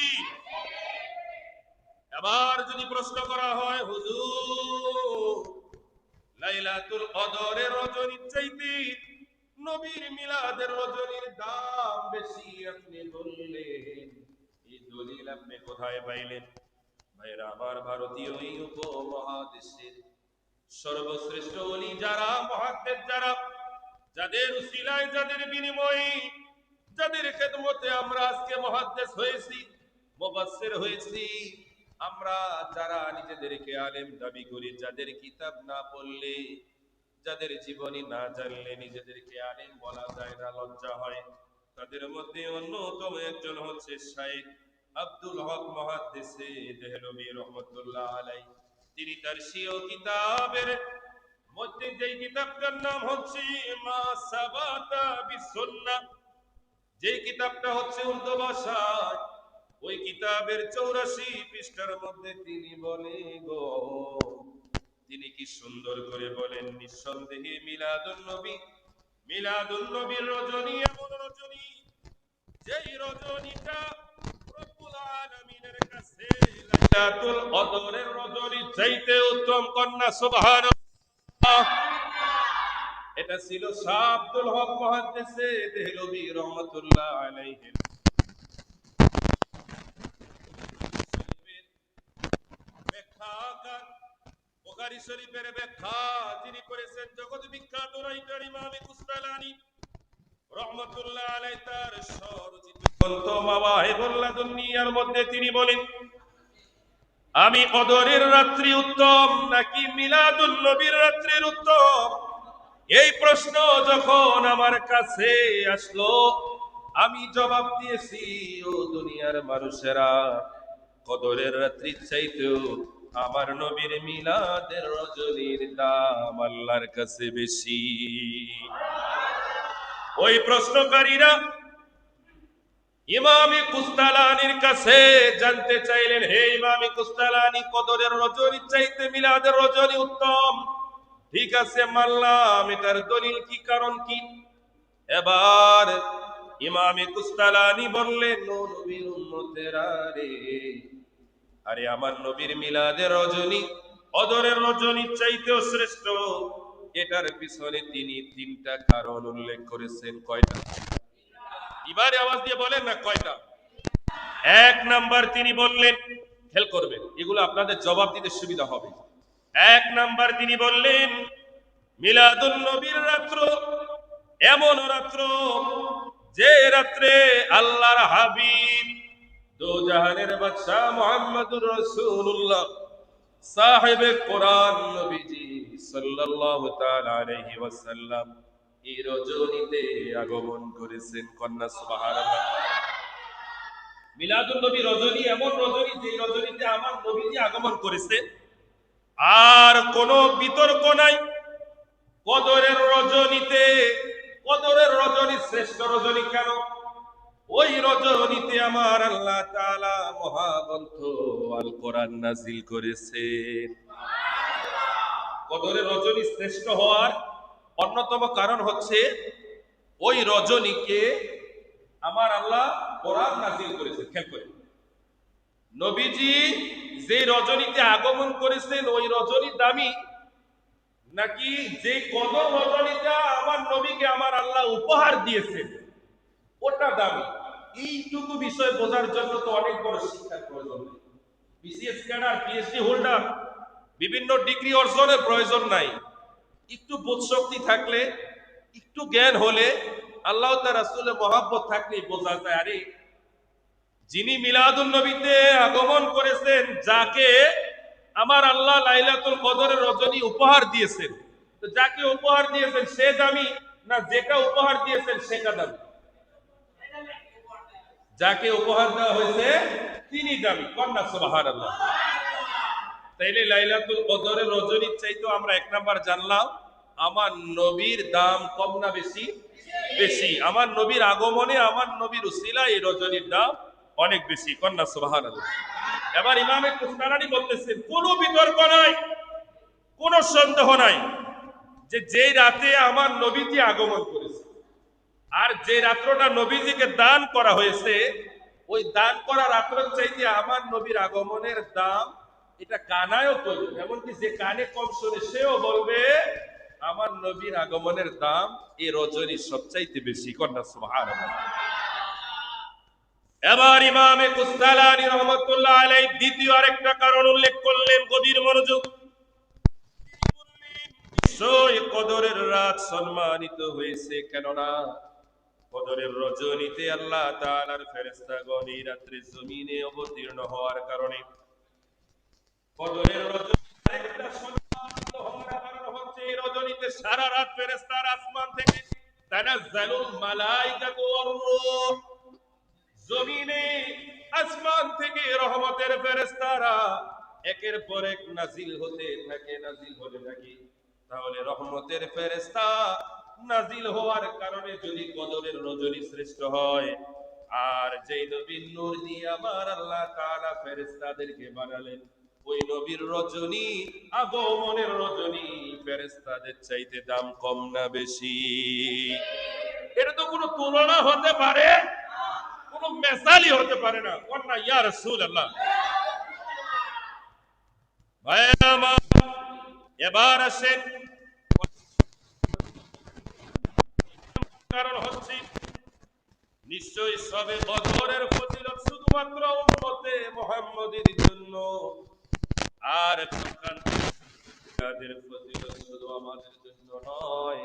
এবার যদি প্রশ্ন করা হয় হুজুর লাইলাতুল কদরের রজনীর চাইতে নবীর মিলাদের রজনীর দাম বেশি আপনি বললেন, এই দলিল আপনি কোথায় পাইলেন? ভাইরা আমার, ভারতীয় এই উপমহাদেশের সর্বশ্রেষ্ঠ ওলি যারা, মুহাদ্দিস যারা, যাদের উসিলায়, যাদের বিনিময়ে, যাদের খেদমতে আমরা আজকে মুহাদ্দিস হয়েছি, মুফাসসির হয়েছি, আমরা যারা নিজেদেরকে আলেম দাবি করি, যাদের কিতাব না পড়লে, যাদের জীবনী না জানলে নিজেদেরকে আলেম বলা যায় না, লজ্জা হয়, তাদের মধ্যে অন্যতম একজন হচ্ছে শাইখ আব্দুল হক মুহাদ্দিসে দেহলভী রহমাতুল্লাহ আলাইহি। তিনি তার স্বীয় কিতাবের মধ্যে যেই কিতাবটার নাম হচ্ছে মা সাবাতা বিসুন্নাহ, যেই কিতাবটা হচ্ছে উর্দু ভাষায়, ওই কিতাবের 84 পৃষ্ঠার মধ্যে তিনি বলে গো, তিনি কি সুন্দর করে বলেন, নিঃসন্দেহে মিলাদুন নবী, মিলাদুন নবীর রজনী এমন রজনী, যেই রজনীটা রব্বুল আলামিনের কাছে লাইলাতুল কদরের রজনীর চাইতে উত্তম। কন্যা সুবহানাল্লাহ। এটা ছিল শাহ আব্দুল হক মুহাদ্দিসে দেহলভী রহমাতুল্লাহ আলাইহি ব্যাখ্যাকার, বুখারী শরীফের ব্যাখ্যা যিনি করেছেন জগৎ বিখ্যাত রাইটার ইমাম কুস্তালানী রহমাতুল্লাহ আলাইহি, তার স্বরচিত গ্রন্থ মাওয়াহিবুল লাদুনিয়ার মধ্যে তিনি বলেন, আমি কদরের রাত্রি উত্তম নাকি মিলাদুন নবীর রাত্রির উত্তম? এই প্রশ্ন যখন আমার কাছে আসলো, আমি জবাব দিয়েছি, ও দুনিয়ার মানুষেরা, কদরের রাত্রির চাইতেও আমার নবীর মিলাদের রজনীর দাম আল্লাহর কাছে বেশি। ওই প্রশ্নকারীরা ইমামে কুস্তালানির কাছে জানতে চাইলেন, হে ইমামে কুস্তালানি, কদরের রজনীর চাইতে মিলাদের রজনী উত্তম, ঠিক আছে মানলাম, এটার দলিল কি, কারণ কি? এবার ইমামে কুস্তালানি বললেন, ও নবীর উম্মতেরা রে, আরে আমার নবীর মিলাদের রজনী কদরের রজনীর চাইতেও শ্রেষ্ঠ। এটার পিছনে তিনি তিনটা কারণ উল্লেখ করেছেন। কয়টা? এবারে আওয়াজ দিয়ে বলেন না কয়টা। এক নাম্বার তিনি বললেন, খেয়াল করবেন, এগুলো আপনাদের জবাব দিতে সুবিধা হবে। এক নাম্বার তিনি বললেন, মিলাদুন নবীর রাত্র এমন রাত্র, যে রাত্রে আল্লাহর হাবিব দো জাহানের বাদশা মুহাম্মদুর রাসূলুল্লাহ সাহেবে কোরআন নবীজি সাল্লাল্লাহু তাআলা আলাইহি ওয়াসাল্লাম এই রজনীতে আগমন করেছেন। কন্যা সুবহানাল্লাহ। মিলাদুন নবী রজনী এমন রজনী, যে রজনীতে আমার নবীজি আগমন করেছে। আর কোনো বিতর্ক নাই, কদরের রজনীতে, কদরের রজনী শ্রেষ্ঠ রজনী কেন? ওই রজনীতে আমার আল্লাহ তাআলা মহাগ্রন্থ আল কোরআন নাজিল করেছেন। কদরের রজনী শ্রেষ্ঠ হওয়ার অন্যতম কারণ হচ্ছে, ওই রজনীকে আমার আল্লাহ কোরআন নাজিল করেছে। খেয়াল করে, নবীজি যে রজনীতে আগমন করেছেন ওই রজনী দামি, নাকি যে কদর রজনীটা আমার নবীকে আমার আল্লাহ উপহার দিয়েছেন ওটা দামি? এইটুকু বিষয় বোঝার জন্য তো অনেক বড় শিক্ষার প্রয়োজন। বিসিএস ক্যাডার, পিএইচডি হোল্ডার, বিভিন্ন ডিগ্রি অর্জনের প্রয়োজন নাই। একটু বোধশক্তি থাকলে, একটু জ্ঞান হলে, আল্লাহ তার রাসূলের মহব্বত থাকলেই বোঝা যায়, আরে যিনি মিলাদুন নবীতে আগমন করেছেন, যাকে আমার আল্লাহ লাইলাতুল কদরের রজনী উপহার দিয়েছেন, তো যাকে উপহার দিয়েছেন সে দামি, না যেটা উপহার দিয়েছেন সেটা দামি? যাকে উপহার দেওয়া হয়েছে তিনি দামি। কন্যা সুবহানাল্লাহ। তাইলে লাইলাতুল কদরের রজনীর চাইতে আমরা এক নাম্বার জানলাম, আমার নবীর দাম কম না বেশি? বেশি। আমার নবীর আগমনে, আমার নবীর উসিলায় এই রজনীর দাম অনেক বেশি। কন্যা সুবহানাল্লাহ। এবার ইমামে কুস্তালানী বলতেছেন, কোনো বিতর্ক নাই, কোনো সন্দেহ নাই, যে রাতে আমার নবীজি আগমন করেছে, আর যে রাত্রটা নবীজিকে দান করা হয়েছে, ওই দান করা রাত্রের চাইতে আমার নবীর আগমনের দাম, এটা কানায়ও বলবে, এমনকি যে কানে কম শোনে সেও বলবে আমার নবীর আগমনের দাম এই রজনীর সবচাইতে বেশি। কন্যা সুবহানাল্লাহ। এবার ইমামে কুস্তালানী রহমাতুল্লাহ আলাইহি দ্বিতীয় আরেকটা কারণ উল্লেখ করলেন, গভীর মনোযোগ। নিশ্চয়ই কদরের রাত সম্মানিত হয়েছে, কেননা কদরের রজনীতে আল্লাহ তাআলার ফেরেশতাগণ এই রাত্রে জমিনে অবতীর্ণ হওয়ার কারণে, কদরের রজনীতে একটা সম্মানিত হওয়ার কারণ হচ্ছে, এই রজনীতে সারা রাত ফেরেশতারা আসমান থেকে তানাজ্জালুল মালাইকাতু ওয়ার রূহ, জমিনে আসমান থেকে রহমতের ফেরেশতারা একের পর এক নাজিল হতে থাকে, নাজিল হতে থাকে। তাহলে রহমতের ফেরেশতা নাজিল হওয়ার কারণে যদি কদরের রজনী শ্রেষ্ঠ হয়, আর যেই নবীর নূর দিয়ে আমার আল্লাহ তাআলা ফেরেশতাদেরকে বানালেন, ওই নবীর রজনী, আগমনের রজনী ফেরেশতাদের চাইতে দাম কম না বেশি? এটা তো কোনো তুলনা হতে পারে, কোনো মেসালই হতে পারে না। কন্যা ইয়া রাসূলুল্লাহ। ভাই আমার, এবার আসেন, কারণ হচ্ছে নিশ্চয়ই সবে বদরের ফজিলত শুধুমাত্র উম্মতে মুহাম্মদের জন্য, আর তাদের ফজিলত শুধু আমাদের জন্য নয়,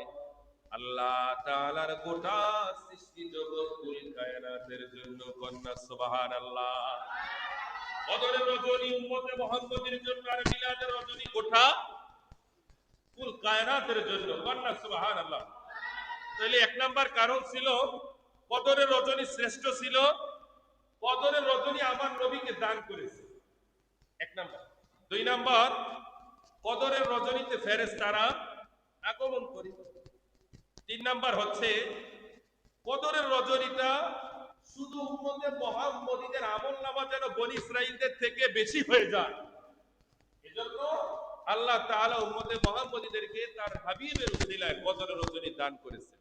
আল্লাহ তাআলার গোটা সৃষ্টি জগৎ কুল কায়নাতের জন্য। কন্যা সুবহানাল্লাহ। বদরের রজনী উম্মতে মুহাম্মদের জন্য, আর মিলাদের রজনী গোটা কুল কায়নাতের জন্য। কন্যা সুবহানাল্লাহ। তাহলে এক নাম্বার কারণ ছিল কদরের রজনী শ্রেষ্ঠ ছিল, কদরের রজনী আমার নবীকে দান করেছে, এক নাম্বার। দুই নাম্বার, কদরের রজনীতে ফেরেশতারা আগমন করে। তিন নাম্বার হচ্ছে কদরের রজনীটা শুধু উম্মতে মুহাম্মদীদের আমলনামা যেন বনী ইসরাঈলদের থেকে বেশি হয়ে যায়, এজন্য আল্লাহ তাআলা উম্মতে মুহাম্মদীদেরকে তার হাবিবের উসিলায় কদরের রজনী দান করেছে।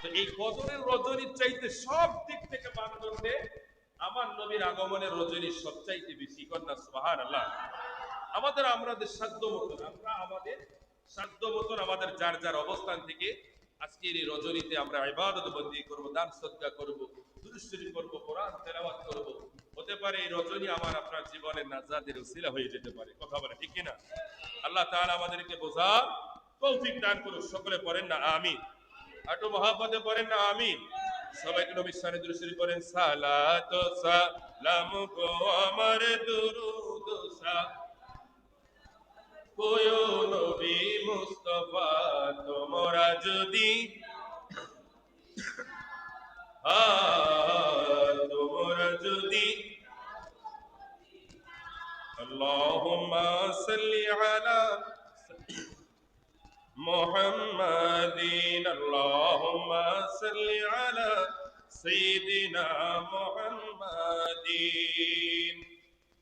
তো এই কদরের রজনীর চাইতে সব দিক থেকে মানদণ্ডে আমার নবীর আগমনের রজনী সবচাইতে বেশি। কন্যা সুবহানাল্লাহ। আমাদের সাধ্য মতন, আমরা আমাদের সাধ্য মতন আমাদের যার যার অবস্থান থেকে আজকের এই রজনীতে আমরা ইবাদত বন্দেগী করব, দান সদকা করব, দুরূদ শরীফ করব, কোরআন তেলাওয়াত করব। হতে পারে এই রজনী আমার আপনার জীবনের নাজাতের উসিলা হয়ে যেতে পারে। কথা বলে ঠিক কিনা? আল্লাহ তাআলা আমাদেরকে বোঝার তৌফিক দান করুন। সকলে পড়েন না আমিন। একটু মহাব্বতে পড়েন না আমিন। সবাইকে নবীর শানে দুরূদ শরীফ পড়েন। সালাত ও সালাম গো আমার দুরূদ কোয়ো নবী মুস্তাফা তোমরা যদি তোমরা যদি আল্লাহুম্মা সাল্লি আলা মুহাম্মাদিন আল্লাহুম্মা সাল্লি আলা সাইয়্যিদিনা মুহাম্মাদিন।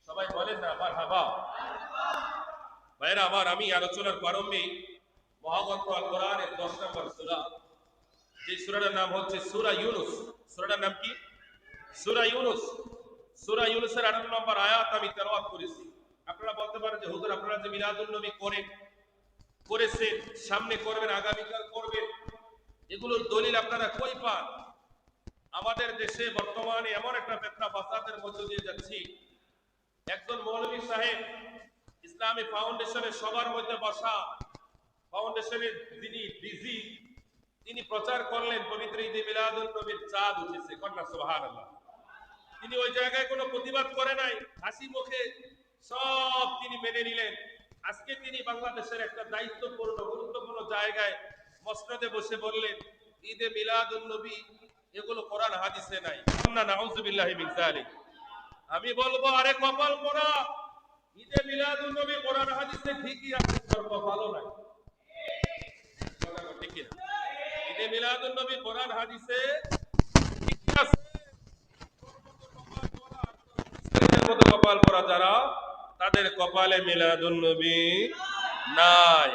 সবাই বলেন না মারহাবা। ভাইরা আমার, আমি আলোচনার প্রারম্ভে মহাগ্রন্থ আল কোরআনের 10 নম্বর সূরা, যে সূরাটার নাম হচ্ছে সূরা ইউনূস। সূরাটার নাম কি? সূরা ইউনূস। সূরা ইউনূসের 18 নম্বর আয়াত আমি তেলাওয়াত করেছি। আপনারা বলতে পারেন যে হুজুর আপনারা যে মিলাদুন নবী করেছেন, সামনে করবেন, আগামীকাল করবেন, এগুলোর দলিল আপনারা কই পান? আমাদের দেশে বর্তমানে এমন একটা ফিতনা ফাসাদের মধ্য দিয়ে যাচ্ছি, একজন মৌলভী সাহেব ইসলামী ফাউন্ডেশনের সবার মধ্যে বসা, ফাউন্ডেশনের যিনি ডিজি, তিনি প্রচার করলেন পবিত্র ঈদে মিলাদুন নবীর চাঁদ উঠেছে। কন্যা সুবহানাল্লাহ। তিনি ওই জায়গায় কোনো প্রতিবাদ করে নাই, হাসি মুখে সব তিনি মেনে নিলেন। আজকে তিনি বাংলাদেশের একটা দায়িত্বপূর্ণ গুরুত্বপূর্ণ জায়গায় মসনদে বসে বললেন ঈদে মিলাদুন নবী এগুলো কোরআন হাদিসে নাই। না নাউযুবিল্লাহি মিন যালিক। আমি বলবো আরে কপাল পোড়া, ঈদে মিলাদুন নবী কোরআন হাদিসে ঠিকই আছে, ভালো নাই। ঠিক কি না? ঈদে মিলাদুন নবী কোরআন হাদিসে ঠিকই আছে। মতো কপাল পোড়া যারা, তাদের কপালে মিলাদুন নবী নাই।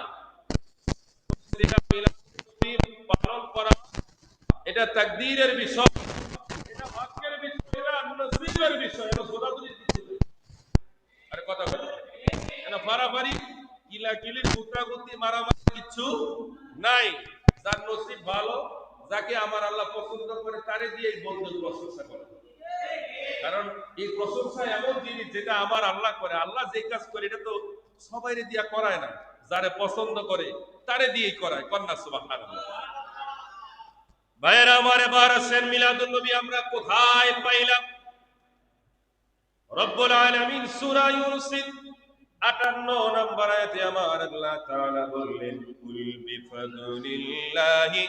পালন করা এটা তাকদীরের বিষয়, এটা ভাগ্যের বিষয়, এটা নসিবের বিষয়, এটা জোরাজুরি বিষয়। আরে কথা বলি, এটা ফারাফারি কিলাকিলি গুতাগুতি মারামারি কিছু নাই। যার নসিব ভালো, যাকে আমার আল্লাহ পছন্দ করে, তারে দিয়েই বন্ধুর প্রশংসা করে। কারণ এই প্রশংসা এমন জিনিস যেটা আমার আল্লাহ করে। আল্লাহ যে কাজ করে এটা তো সবাইরে দিয়া করায় না, যারে পছন্দ করে তারে দিয়েই করায়। কন্যা সুবহানাল্লাহ। ভাইরা আমার, এবার আসেন মিলাদুন নবী আমরা কোথায় পাইলাম? রব্বুল আলামিন সূরা ইউনূসের 58 নম্বর আয়াতে আমার আল্লাহ তাআলা বললেন কুল বিফাদলিল্লাহি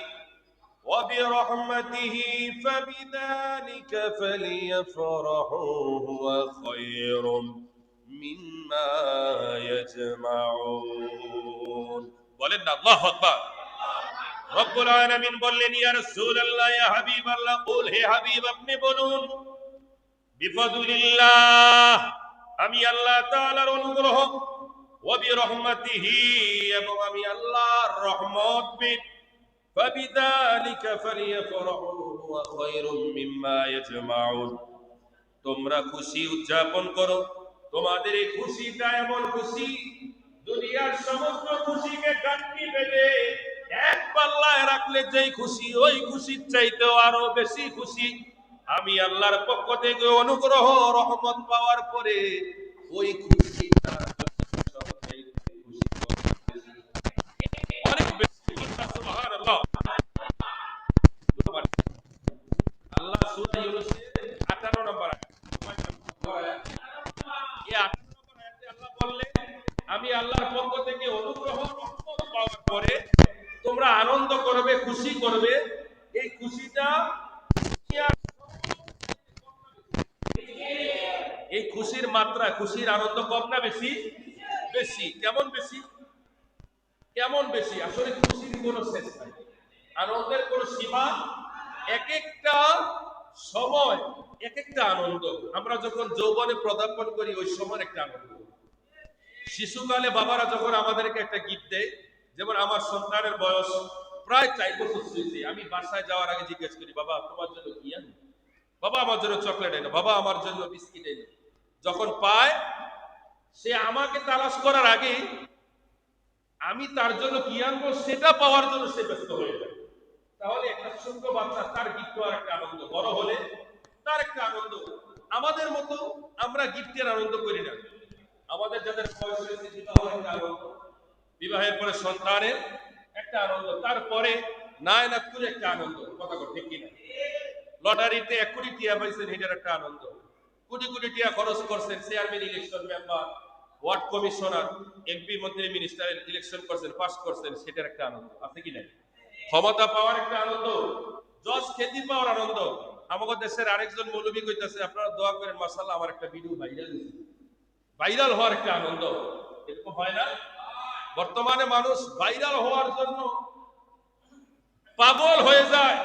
ওয়া বিরহমাতিহি ফাবিযালিকা ফালিয়াফরাহু হুয়া খায়রুম মিম্মা ইয়াজমাউন। বলেন না আল্লাহু আকবার। রব্বুল আলামিন বললেন ইয়া রাসূলুল্লাহ, ইয়া হাবিবাল্লাহ, কুল হে হাবিব আপনি বলুন বিফাদলিল্লাহ আমি আল্লাহ তাআলার অনুগ্রহ, ওয়া বিরহমাতিহি এবং আমি আল্লাহর রহমত পেয়ে, ফাবিযালিকা ফালিয়াফরাহু ওয়া খায়রুম মিম্মা ইয়াজমাউন, তোমরা খুশি উদযাপন করো। তোমাদের এই খুশিটা এমন খুশি, দুনিয়ার সমস্ত খুশিকে গাঁটটি বেঁধে এক পাল্লায় রাখলে যেই খুশি, ওই খুশির চাইতেও আরো বেশি খুশি আমি আল্লাহর পক্ষ থেকে অনুগ্রহ রহমত পাওয়ার পরে ওই খুশিটা অনেক বেশি। সুবহানাল্লাহ। আল্লাহ সূরা ইউনূসের 58 নম্বর আয়াত, এই 58 নম্বর আয়াতে আল্লাহ বললেন আমি আল্লাহর পক্ষ থেকে অনুগ্রহ করবে, এই খুশিটা এই খুশির মাত্রা, খুশির আনন্দ কম না বেশি? বেশি। কেমন বেশি? কেমন বেশি? আসলে খুশির কোনো শেষ নাই, আনন্দের কোনো সীমা। এক একটা সময় এক একটা আনন্দ। আমরা যখন যৌবনে পদার্পণ করি ওই সময় একটা আনন্দ। শিশুকালে বাবারা যখন আমাদেরকে একটা গিফট দেয়, যেমন আমার সন্তানের বয়স প্রায় 4 বছর হয়েছে, আমি বাসায় যাওয়ার আগে জিজ্ঞেস করি, বাবা তোমার জন্য কি আনি? বাবা আমার জন্য চকলেট এনো, বাবা আমার জন্য বিস্কিট এনো। যখন পায়, সে আমাকে তালাশ করার আগে আমি তার জন্য কি আনবো সেটা পাওয়ার জন্য সে ব্যস্ত হয়ে যায়। তাহলে একটা ছোট্ট বাচ্চা, তার গিফট হওয়ার একটা আনন্দ, বড় হলে তার একটা আনন্দ। আমাদের মতো আমরা গিফটের আনন্দ করি না। আমাদের যাদের বয়স হয়েছে বিবাহের একটা আনন্দ, বিবাহের পরে সন্তানের একটা আনন্দ, তারপরে নায়নাতপুরে একটা আনন্দ। কথা বল ঠিক কিনা? লটারিতে 1 কোটি টিয়া পাইছেন, এটার একটা আনন্দ। কোটি কোটি টিয়া খরচ করছেন, chairman election, member, ward commissioner, MP, মন্ত্রী, মিনিস্টার ইলেকশন করছেন, পাস করছেন, সেটার একটা আনন্দ আছে কি না? ক্ষমতা পাওয়ার একটা আনন্দ, জজ খ্যাতি পাওয়ার আনন্দ। আমাদের দেশের আরেকজন মৌলবী কইতাছে, আপনারা দোয়া করেন মাশাআল্লাহ আমার একটা ভিডিও ভাইরাল হয়েছে। ভাইরাল হওয়ার একটা আনন্দ, এরকম হয় না? বর্তমানে মানুষ ভাইরাল হওয়ার জন্য পাগল হয়ে যায়।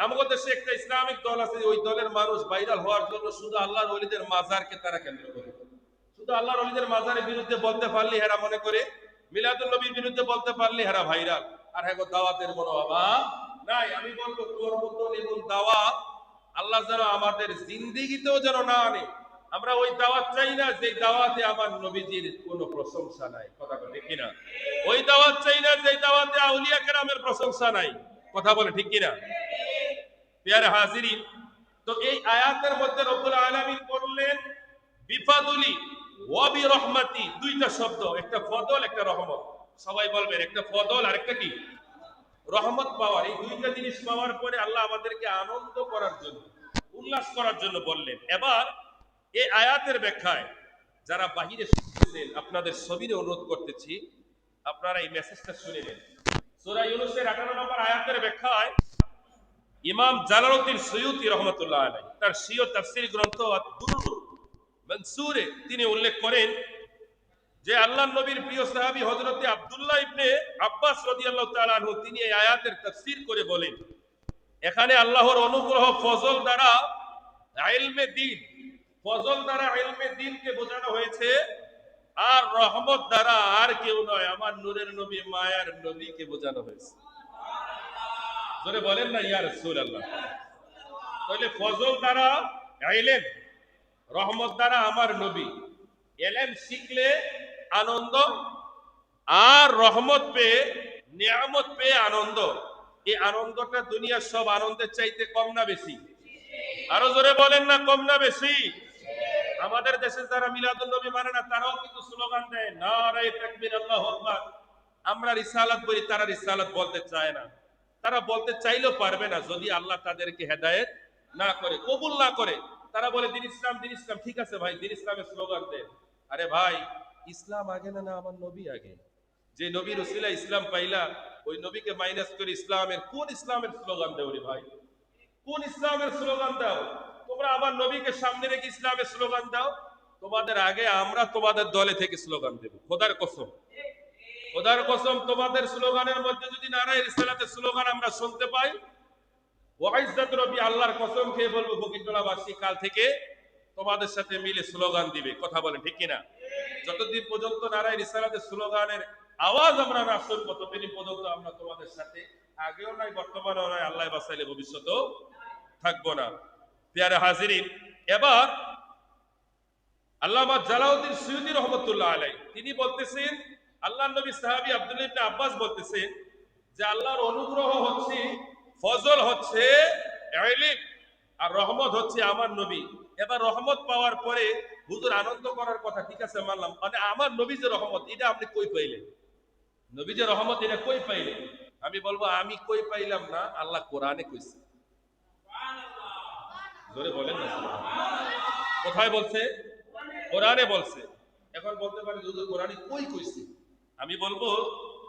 আমাদের দেশে একটা ইসলামিক দল আছে, ওই দলের মানুষ ভাইরাল হওয়ার জন্য শুধু আল্লাহর ওলিদের মাজারকে তারা কেন্দ্র করে। শুধু আল্লাহর ওলিদের মাজারের বিরুদ্ধে বলতে পারলে হেরা মনে করে, মিলাদুল নবীর বিরুদ্ধে বলতে পারলে হেরা ভাইরাল। আর হ্যাঁ, দাওয়াতের কোনো অভাব নাই। আমি বলবো তোর মতন এবং দাওয়াত আল্লাহ যেন আমাদের জিন্দিগিতেও যেন না আনে। আমরা ওই দাওয়াত চাই না যে দাওয়াতে আমার নবীজির কোনো প্রশংসা নাই। কথা বলে ঠিক কিনা? ওই দাওয়াত চাই না যে দাওয়াতে আউলিয়া কেরামের প্রশংসা নাই। কথা বলে ঠিক কিনা? প্রিয় হাজিরিন, তো এই আয়াতের মধ্যে রব্বুল আলামিন বললেন বিফাদুলি ওয়া বিরহমাতি, দুইটা শব্দ, একটা ফদল একটা রহমত। সবাই বলবেন, একটা ফদল আর একটা কি? রহমত পাওয়ার। এই দুইটা জিনিস পাওয়ার পরে আল্লাহ আমাদেরকে আনন্দ করার জন্য, উল্লাস করার জন্য বললেন। এবার এই আয়াতের ব্যাখ্যায় যারা বাহিরে শুনতেছেন, আপনাদের সবিরে অনুরোধ করতেছি আপনারা এই মেসেজটা শুনে নেন। সূরা ইউনূসের 18 নম্বর আয়াতের ব্যাখ্যায় ইমাম জালালউদ্দিন সৈয়দী রহমাতুল্লাহ আলাইহি তার স্বীয় তাফসীর গ্রন্থ আদ-দুররুল মানসুরে তিনি উল্লেখ করেন যে আল্লাহর নবীর প্রিয় সাহাবী হযরত আব্দুল্লাহ ইবনে আব্বাস রাদিয়াল্লাহু তাআলা আনহু তিনি এই আয়াতের তাফসীর করে বলেন, এখানে আল্লাহর অনুগ্রহ ফজল দ্বারা ইলমে দ্বীন, ফজল দ্বারা ইলমে দ্বীনকে বোঝানো হয়েছে, আর রহমত দ্বারা আর কেউ নয় আমার নূরের নবী মায়ার নবীকে বোঝানো হয়েছে। জোরে বলেন না ইয়া রাসূলুল্লাহ। তাহলে ফজল দ্বারা ইলম, রহমত দ্বারা আমার নবী। ইলম শিখলে আনন্দ, আর রহমত পেয়ে, নিয়ামত পেয়ে আনন্দ। এই আনন্দটা দুনিয়ার সব আনন্দের চাইতে কম না বেশি? আরো জোরে বলেন না, কম না বেশি? আমাদের দেশে যারা মিলাদুন নবী মানে না, তারাও কিন্তু স্লোগান দেয় নারায়ে তাকবীর আল্লাহু আকবার। আমরা রিসালাত বলি, তারা রিসালাত বলতে চায় না। তারা বলতে চাইলেও পারবে না যদি আল্লাহ তাদেরকে হেদায়েত না করে, কবুল না করে। তারা বলে দিন ইসলাম, দিন ইসলাম। ঠিক আছে ভাই, দিন ইসলামের স্লোগান দেন। আরে ভাই, ইসলাম আগে না, না আমার নবী আগে? যে নবীর উসিলা ইসলাম পাইলা, ওই নবীকে মাইনাস করে ইসলামের কোন ইসলামের স্লোগান দাও রে ভাই? কোন ইসলামের স্লোগান দাও? তোমরা আমার নবীকে সামনে রেখে ইসলামের স্লোগান দাও। তোমাদের আগে আমরা তোমাদের দলে থেকে স্লোগান দেব, খোদার কসম। খোদার কসম, তোমাদের স্লোগানের মধ্যে যদি নারায়ে রিসালাতের স্লোগান আমরা শুনতে পাই, ওয়াইজ্জাত রবি আল্লাহর কসম খেয়ে বলবো ফকিরটোলাবাসী কাল থেকে তোমাদের সাথে মিলে স্লোগান দিবে। কথা বলেন ঠিক কিনা? যতদিন পর্যন্ত নারায়ে রিসালাতের স্লোগানের আওয়াজ আমরা না শুনবো, ততদিন পর্যন্ত আমরা তোমাদের সাথে আগেও নাই, বর্তমানেও নাই, আল্লাহ বাঁচাইলে ভবিষ্যতেও থাকবো না। প্রিয় হাজিরিন, এবার আল্লামা জালালউদ্দিন সৈয়দী রহমাতুল্লাহ আলাইহি তিনি বলতেছেন, আল্লাহর নবী সাহাবী আব্দুল্লাহ ইবনে আব্বাস বলতেছেন যে আল্লাহর অনুগ্রহ হচ্ছে, ফজল হচ্ছে ইলম, আর রহমত হচ্ছে আমার নবী। এবার রহমত পাওয়ার পরে হুজুর আনন্দ করার কথা, ঠিক আছে মানলাম, মানে আমার নবী যে রহমত, এটা আপনি কই পাইলেন? নবী যে রহমত, এটা কই পাইলেন? আমি বলবো আমি কই পাইলাম না, আল্লাহ কোরআনে কইছে। জোরে বলেন না। কোথায় বলছে? কোরআনে বলছে। এখন বলতে পারি হুজুর কোরআনে কই কইছে? আমি বলবো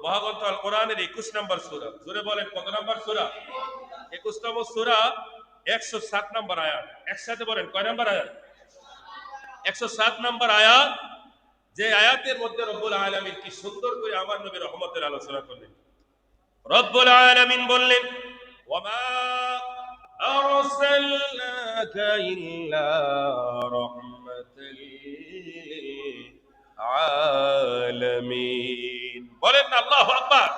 মহাগ্রন্থ আল কোরআনের 21 নম্বর সূরা। জোরে বলেন কত নম্বর সূরা? 21তম সূরা, 107 নম্বর আয়াত। একসাথে বলেন কয় নম্বর আয়াত? 107 নম্বর আয়াত। যে আয়াতের মধ্যে রব্বুল আলামিন কি সুন্দর করে আমার নবীর রহমতের আলোচনা করলেন। রব্বুল আলামিন বললেন, ওয়ামা আরসালনাকা ইল্লা রাহমাতাল লিল আলামিন। বলেন না আল্লাহু আকবার।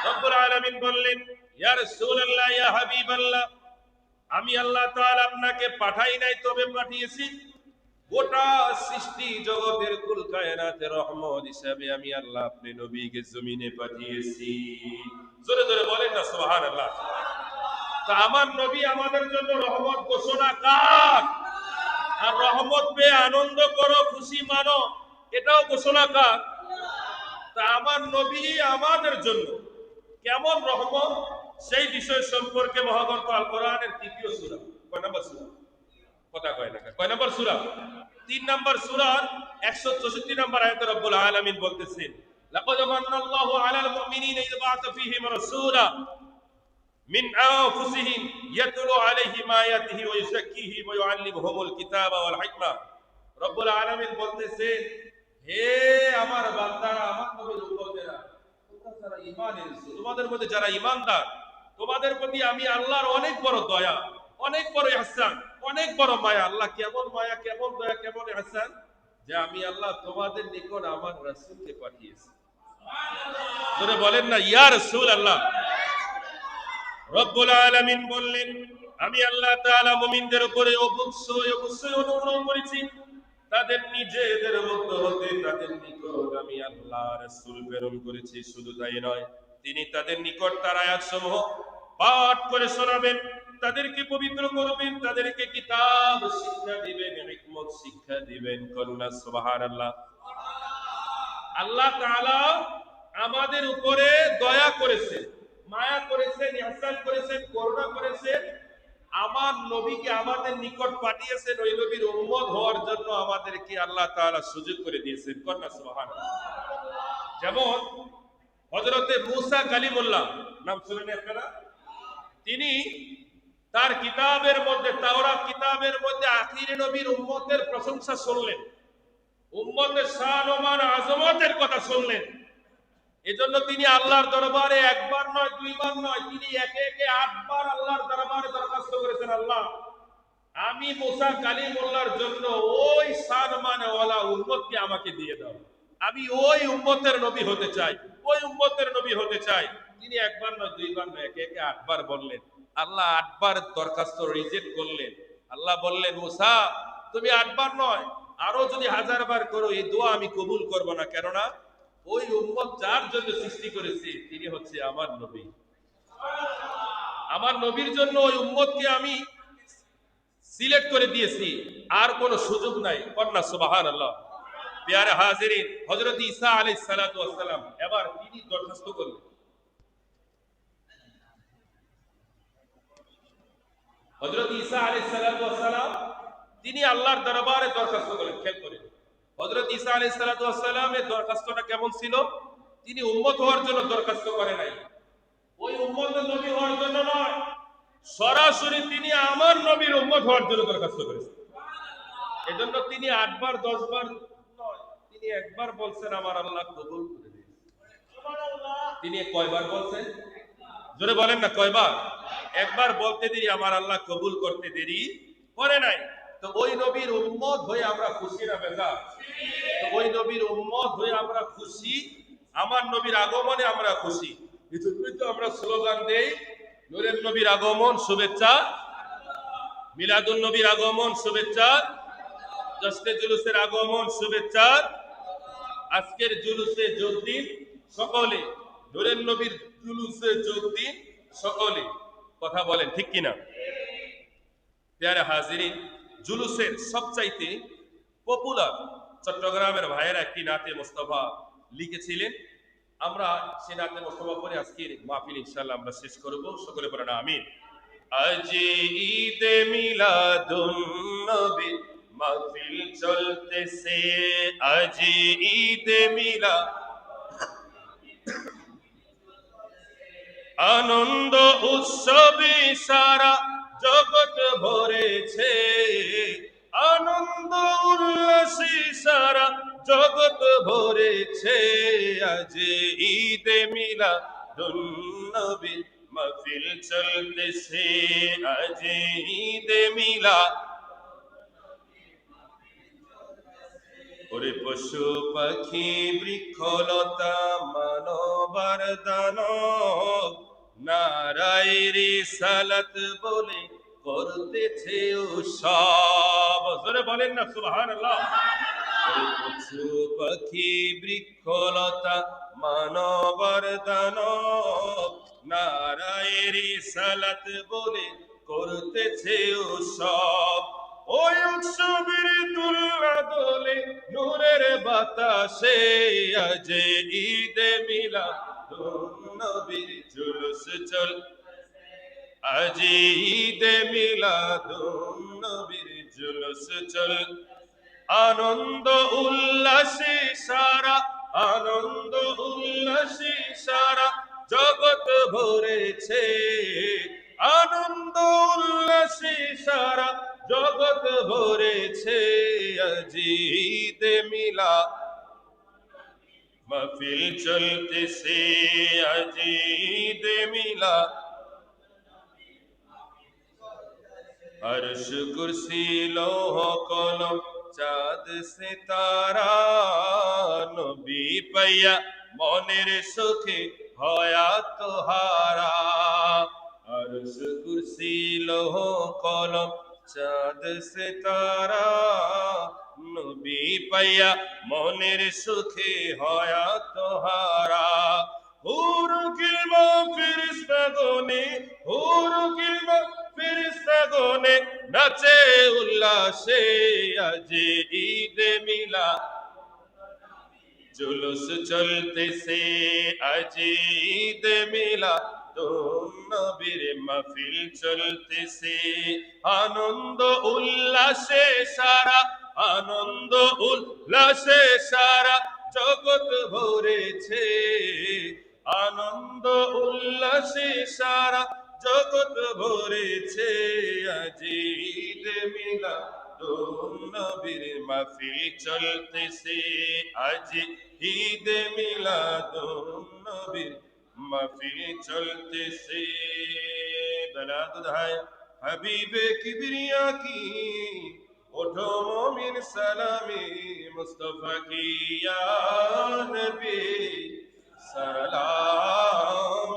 রব্বুল আলামিন বললেন, ইয়া রাসূলুল্লাহ, ইয়া হাবিবাল্লাহ, আমি আল্লাহ তাআলা আপনাকে পাঠাই নাই, তবে পাঠিয়েছি গোটা সৃষ্টি জগতের কুল কায়নাতের রহমত হিসাবে আমি আল্লাহ আপনি নবীকে জমিনে পাঠিয়েছি। জোরে জোরে বলেন না সুবহানাল্লাহ। তো আমার নবী আমাদের জন্য রহমত ঘোষণা কার? আর রহমত পেয়ে আনন্দ করো, খুশি মানো, এটাও ঘোষণা কার? তা আমার নবী আমাদের জন্য কেমন রহমত, সেই বিষয় সম্পর্কে মহাগ্রন্থ আল কোরআনের 3য় সূরা। কয় নম্বর সূরা? কথা কয় না। কয় নম্বর সূরা? 3 নম্বর সূরার 164 নম্বর আয়াতে রব্বুল আলামিন বলতেছেন, লাকাদ মান্নাল্লাহু আলাল মুমিনিনা ইয বা'আথা ফীহিম রাসূলা মিন আনফুসিহিম ইয়াতলু আলাইহিম আয়াতিহি ওয়া ইউযাক্কিহিম ওয়া ইউআল্লিমুহুমুল কিতাবা ওয়াল হিকমা। রব্বুল আলামিন বলতেছেন, হে আমার বান্দারা, আমার নবীর উম্মতেরা, তোমরা যারা ঈমান এনেছো, তোমাদের মধ্যে যারা ঈমানদার, তোমাদের প্রতি আমি আল্লাহর অনেক বড় দয়া, অনেক বড় ইহসান, অনেক বড় মায়া। আল্লাহ কেমন মায়া, কেমন দয়া, কেমন ইহসান, যে আমি আল্লাহ তোমাদের নিকট আমার রাসূলকে পাঠিয়েছি। জোরে বলেন না ইয়া রাসূলুল্লাহ। রব্বুল আলামিন বললেন, আমি আল্লাহ তাআলা মুমিনদের উপরে অবশ্যই অনুগ্রহ করেছি, তাদের নিজেদের মধ্য হতে তাদের নিকট আমি আল্লাহ রাসূল প্রেরণ করেছি। শুধু তাই নয়, তিনি তাদের নিকট তার আয়াতসমূহ পাঠ করে শোনাবেন, তাদেরকে পবিত্র করবেন, তাদেরকে কিতাব শিক্ষা দিবেন, হিকমত শিক্ষা দিবেন। কন্যা সুবহানাল্লাহ। আল্লাহ তাআলা আমাদের উপরে দয়া করেছেন, মায়া করেছেন, ইহসান করেছেন, করুণা করেছেন, আমার নবীকে আমাদের নিকট পাঠিয়েছেন ওই নবীর উম্মত হওয়ার জন্য আমাদেরকে আল্লাহ তাআলা সুযোগ করে দিয়েছেন। কন্যা সুবহানাল্লাহ। যেমন হযরতে মূসা কালিমুল্লাহ, নাম শুনেন আপনারা? তিনি তার কিতাবের মধ্যে, তাওরাত কিতাবের মধ্যে আখিরি নবীর উম্মতের প্রশংসা শুনলেন, উম্মতের শান ও মান আযমতের কথা শুনলেন। এজন্য তিনি আল্লাহর দরবারে একবার নয়, দুইবার নয়, তিনি একে একে 8 বার আল্লাহর দরবারে দরখাস্ত করেছেন, আল্লাহ আমি মূসা কালিমুল্লাহর জন্য ওই শানমানওয়ালা উম্মতকে আমাকে দিয়ে দাও, আমি ওই উম্মতের নবী হতে চাই, ওই উম্মতের নবী হতে চাই। তিনি একবার নয়, দুইবার নয়, একে একে 8 বার বললেন। আল্লাহ 8 বার দরখাস্ত রিজেক্ট করলেন। আল্লাহ বললেন, মূসা তুমি 8 বার নয়, আরো যদি 1000 বার করো, এই দোয়া আমি কবুল করব না। কেননা ওই উম্মত যার জন্য সৃষ্টি করেছি তিনি হচ্ছে আমার নবী। আমার নবীর জন্য ওই উম্মতকে আমি সিলেক্ট করে দিয়েছি, আর কোনো সুযোগ নাই। কন্যা সুবহানাল্লাহ। প্যারে হাজিরিন, হযরত ঈসা আলাইহিস সালাতু ওয়াস সালাম এবার তিনি দরখাস্ত করলেন। হযরত ঈসা আলাইহিস সালাতু ওয়াস সালাম তিনি আল্লাহর দরবারে দরখাস্ত করলেন। খেয়াল করেন হযরত ঈসা আলাইহিস সালাতু ওয়াস সালামের দরখাস্তটা কেমন ছিল? তিনি উম্মত হওয়ার জন্য দরখাস্ত করে নাই, ওই উম্মতের নবী হওয়ার জন্য নয়, সরাসরি তিনি আমার নবীর উম্মত হওয়ার জন্য দরখাস্ত করেছেন। এজন্য তিনি 8 বার 10 বার নয়, তিনি একবার বলছেন আমার আল্লাহ কবুল করে দিয়েছেন। তিনি কয়বার বলছেন? জোরে বলেন না কয়বার? একবার বলতে দেরি, আমার আল্লাহ কবুল করতে দেরি করে নাই। তো ওই নবীর উম্মত হয়ে আমরা খুশি না বেজার? তো ওই নবীর উম্মত হয়ে আমরা খুশি, আমার নবীর আগমনে আমরা খুশি। তো আমরা স্লোগান দেই, নূরের নবীর আগমন শুভেচ্ছা, মিলাদুন নবীর আগমন শুভেচ্ছা, জশ্নে জুলুসের আগমন শুভেচ্ছা, আজকের জুলুসে যোগ দিন সকলে, নূরের নবীর জুলুসে যোগ দিন সকলে। কথা বলেন ঠিক কিনা? প্যারে হাজিরিন, জুলুসের সবচাইতে পপুলার চট্টগ্রামের ভাইয়েরা একটি নাতে মোস্তফা লিখেছিলেন। আমরা সে নাতে মোস্তফা পরে আজকের মাহফিল ইনশাআল্লাহ আমরা শেষ করব। সকলে পড়েন আমিন। আজ ঈদে মিলাদুন নবী মাহফিল চলতেছে, আজ ঈদে মিলাদ আনন্দ উৎসবে সারা জগৎ ভরেছে, আনন্দ উল্লাসে সারা জগৎ ভরেছে। আজ ঈদে মিলাদুন নবী মাহফিল চলতেছে, আজ ঈদে মিলাদ। ওরে পশু পাখি বৃক্ষলতা মানবার দানব নারায়ে রিসালাত বলে করতেছে উৎসব। জোরে বলেন না সুবহানাল্লাহ। ওরে পশু পাখি বৃক্ষলতা মানবার দানব নারায়ে রিসালাত বলে করতেছে উৎসব। ওই উৎসবের তুলনা দোলে নূরের বাতাসে, আজ ঈদে মিলাদুন নবীর জুলুস চল, আজ ঈদে মিলাদুন নবীর জুলুস চল। আনন্দ উল্লাসে সারা, আনন্দ উল্লাসে সারা জগৎ ভরেছে, আনন্দ উল্লাসে সারা জগৎ ভরেছে। আজ ঈদে মিলাদ মাহফিল চলতেছে, আজ ঈদে মিলাদ। अर्श कुर्सी लोह कलम चाँद सितारा नबी पैया মনের সুখে হয়া তোহারা। अर्श कुर्सी लोह कलम चाँद सितारा নবী পাইয়া মনের সুখে হয়া তোহারা। হুর গিলমা ফিরিস্তা গনে, হুর গিলমা ফিরিস্তা গনে নাচে উল্লাসে, আজ ঈদে মিলাদ জুলুস চলতেছে, আজ ঈদে মিলাদুন নবীর মাহফিল চলতেছে। আনন্দ উল্লাসে সারা, আনন্দ উল্লাসে সারা জগৎ ভরেছে, আনন্দ উল্লাসে সারা জগৎ ভরেছে। আজ ঈদে মিলাদুন নবীর মাহফিল চলতেছে, আজ ঈদে মিলাদুন নবীর মাহফিল চলতেছে। দলাত দায় হাবিবে কিবরিয়া কি ওঠো মোমিন সালামি মুস্তফা কি ইয়া নবী সালাম।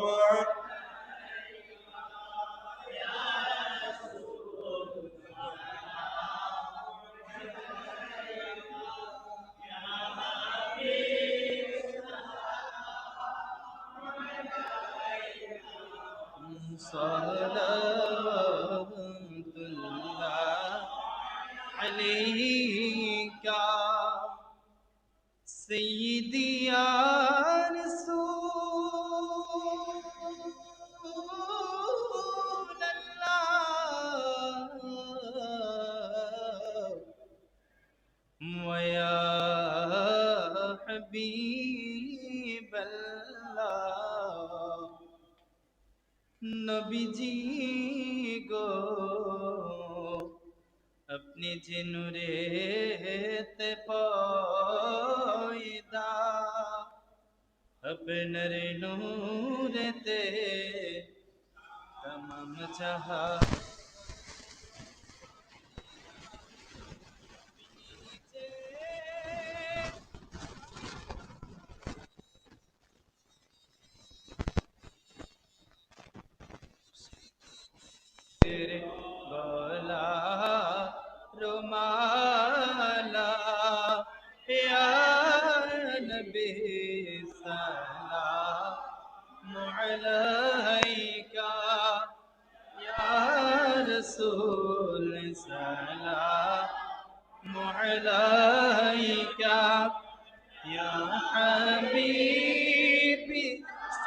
सलावतुल्लाह अलैका सय्यदी या रसूलल्लाह व या हबीबल्लाह। नबीजी गो अपने जिनुरे ते पैदा अपने नूर ते तमाम जहां बोला रुमाला या नबी सलाम अलैका या रसूल सलाम अलैका या हबीबी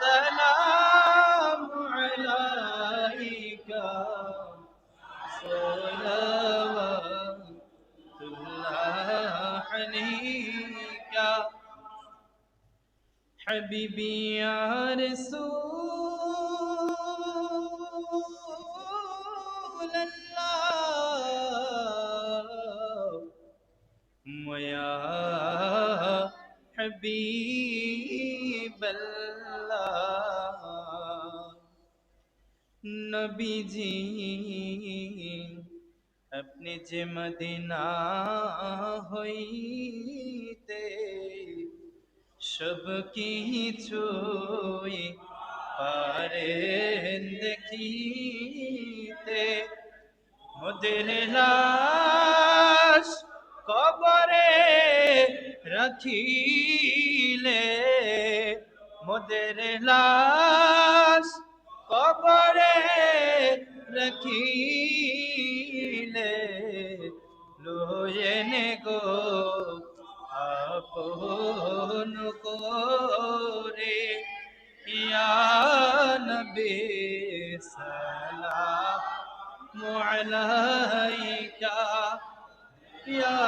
सलाम अलैका सलावतुल्लाह अलैका हबीबी या रसूल الله ويا حبيب الله नबी जी अपने जे मदीना হইতে सबकी छुई पारे দেখিতে মোদের লাশ কবরে রাখিলে মোদের লাশ কবরে রাখিলে লয়েনে গো আপন করে ইয়া নবী সালাম আলাইকা ইয়া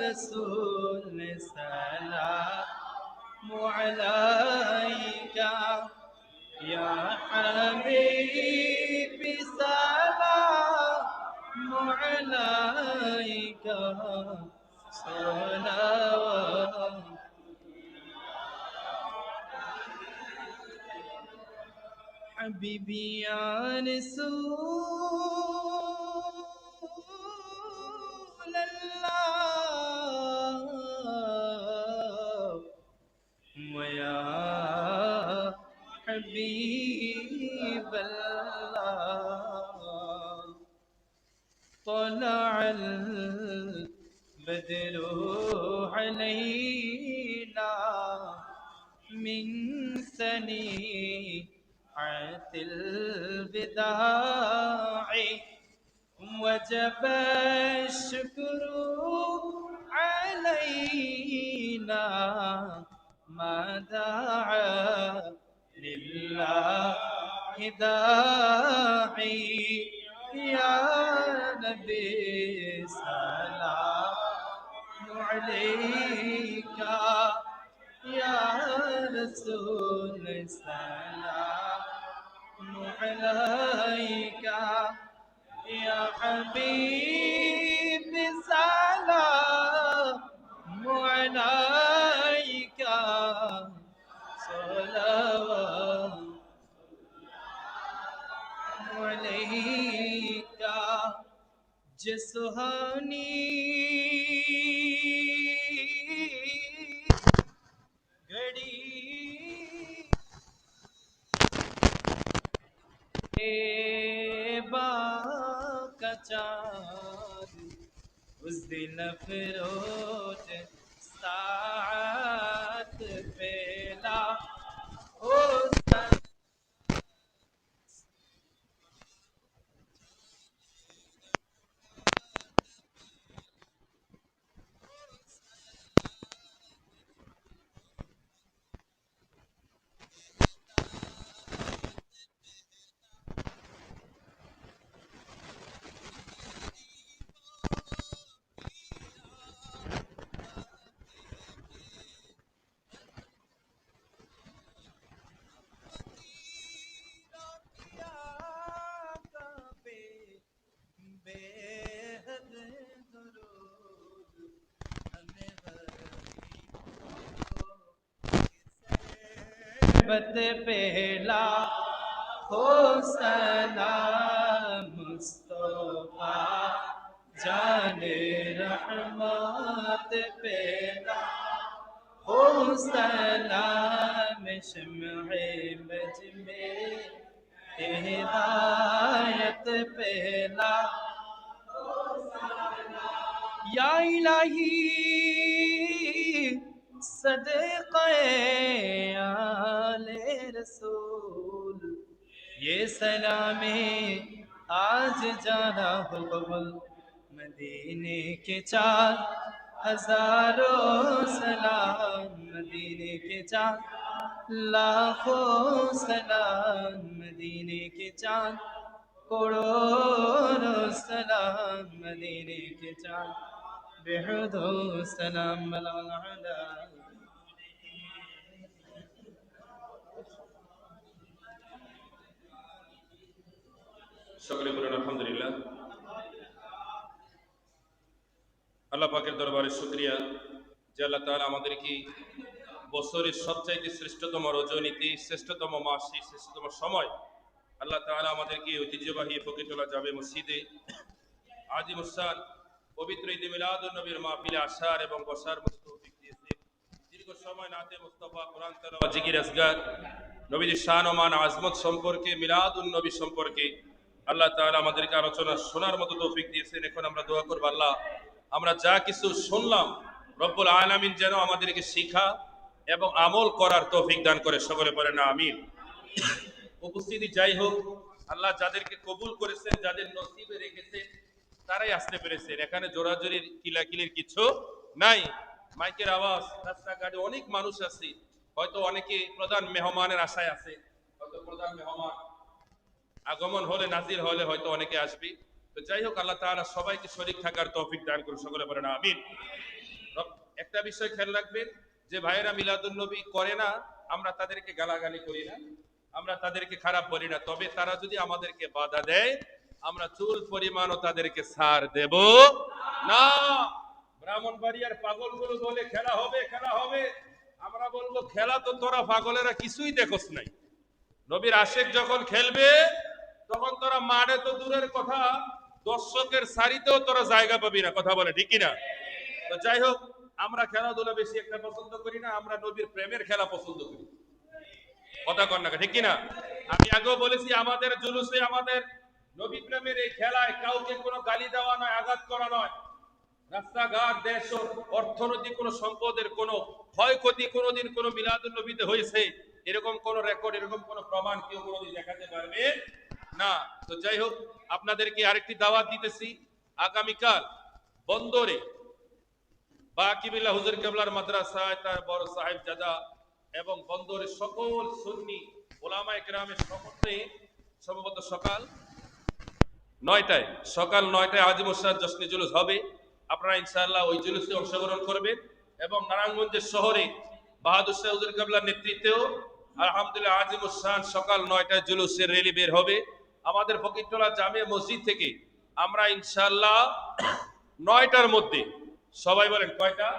রাসূল সালাম আলাইকা ইয়া হাবিবি সালাম আলাইকা সালাওয়াত حبيبي يا رسول الله ويا حبيب الله طلع البدر علينا من ثنيعة الوداع وجب الشكر علينا ما دعا لله داعي يا نبي سلام عليك يا رسول سلام عليك يا حبيب سلام عليك صلوات عليك جسهاني घड़ी का चाँद उस दिन फिरोज साथ पेला ओ बेहद दरूद हमें बत पहला हो सलाम मुस्तफा जाने रहमत पहला हो सलाम शम्ए मज में हिदायत पहला या इलाही सदक़े आले रसूल ये सलामे आज जाना हो कबूल मदीने के 4,000 सलाम मदीने के 4,00,000 सलाम मदीने के 4,00,00,000 सलाम मदीने के 4 बेहदो सलाम अला সকলে বলেন আলহামদুলিল্লাহ। আল্লাহ পাকের দরবারে শুকরিয়া যে আল্লাহ তাআলা আমাদেরকে বছরের সবচাইতে শ্রেষ্ঠতম রজনীতি, শ্রেষ্ঠতম মাসে, শ্রেষ্ঠতম সময় আল্লাহ তাআলা আমাদেরকে ঐতিহ্যবাহী ফকিরটোলা জামে মসজিদে আজিমুসান পবিত্র ঈদে মিলাদুন নবীর মাহফিলে আসার এবং বসার মতো তৌফিক দিয়েছে। দীর্ঘ সময় নাতে মুস্তাফা, কোরআন তেলাওয়াত, জিকির আসগার, নবীর শান ও মান আজমত সম্পর্কে, মিলাদুন নবী সম্পর্কে আল্লাহ তাআলা আমাদেরকে আলোচনা শোনার মতো তৌফিক দিয়েছেন। এখন আমরা দোয়া করব, আল্লাহ আমরা যা কিছু শুনলাম রব্বুল আলামিন যেন আমাদেরকে শিখা এবং আমল করার তৌফিক দান করে, সকলে বলেন আমিন। উপস্থিতি যাই হোক, আল্লাহ যাদেরকে কবুল করেছেন, যাদের নসিবে রেখেছেন তারাই আসতে পেরেছেন। এখানে জোরাজোরির কিলাকিলির কিছু নাই। মাইকের আওয়াজ, রাস্তাঘাটে অনেক মানুষ আছে, হয়তো অনেকে প্রধান মেহমানের আশায় আছে, হয়তো প্রধান মেহমান আগমন হলে, নাজির হলে হয়তো অনেকে আসবে। তো যাই হোক, আল্লাহ তাআলা সবাইকে শরীক থাকার তৌফিক দান করুন, সকলে বলেন আমিন। একটা বিষয় খেয়াল রাখবেন, যে ভাইয়েরা মিলাদুন নবী করে না, আমরা তাদেরকে গালাগালি করি না, আমরা তাদেরকে খারাপ বলি না, তবে তারা যদি আমাদেরকে বাধা দেয় আমরা চুল পরিমাণও তাদেরকে ছাড় দেব না। ব্রাহ্মণবাড়িয়ার পাগলগুলো বলে খেলা হবে, খেলা হবে, আমরা বলবো খেলা তো তোরা পাগলেরা কিছুই দেখোস নাই। নবীর আশেক যখন খেলবে তখন তোরা মাঠে তো দূরের কথা, দর্শকের সারিতেও তোরা জায়গা পাবি না, কথা বলে ঠিক কিনা? তো যাই হোক, আমরা খেলাধুলা বেশি একটা পছন্দ করি না, আমরা নবীর প্রেমের খেলা পছন্দ করি, কথা কন না ঠিক কিনা? আমি আগেও বলেছি, আমাদের জুলুসে, আমাদের নবী প্রেমের এই খেলায় কাউকে কোনো গালি দেওয়া নয়, আঘাত করা নয়। রাস্তাঘাট, দেশ, অর্থনৈতিক কোনো সম্পদের কোনো ক্ষয়ক্ষতি কোনোদিন কোনো মিলাদুন নবীতে হয়েছে এরকম কোন রেকর্ড, এরকম কোন প্রমাণ কেউ কোনোদিন দেখাতে পারবে না। তো যাই হোক, আপনাদেরকে আরেকটি দাওয়াত দিতেছি, আগামীকাল বন্দরে বাকিবিল্লাহ হুজুর কেবলার মাদ্রাসায় তার বড় সাহেব জাদা এবং বন্দরের সকল সুন্নি ওলামায়ে কেরামের সমর্থনে সম্ভবত সকাল 9টায় আজিমুসান জশ্নে জুলুস হবে। আপনারা ইনশাআল্লাহ ওই জুলুসে অংশগ্রহণ করবেন এবং নারায়ণগঞ্জের শহরে বাহাদুর শাহ হুজুর কেবলার নেতৃত্বেও আলহামদুলিল্লাহ আজিমুসান সকাল 9টায় জুলুসের র্যালি বের হবে। আমাদের ফকিরটোলা জামে মসজিদ থেকে আমরা ইনশাআল্লাহ 9টার মধ্যে, সবাই বলেন কয়টা?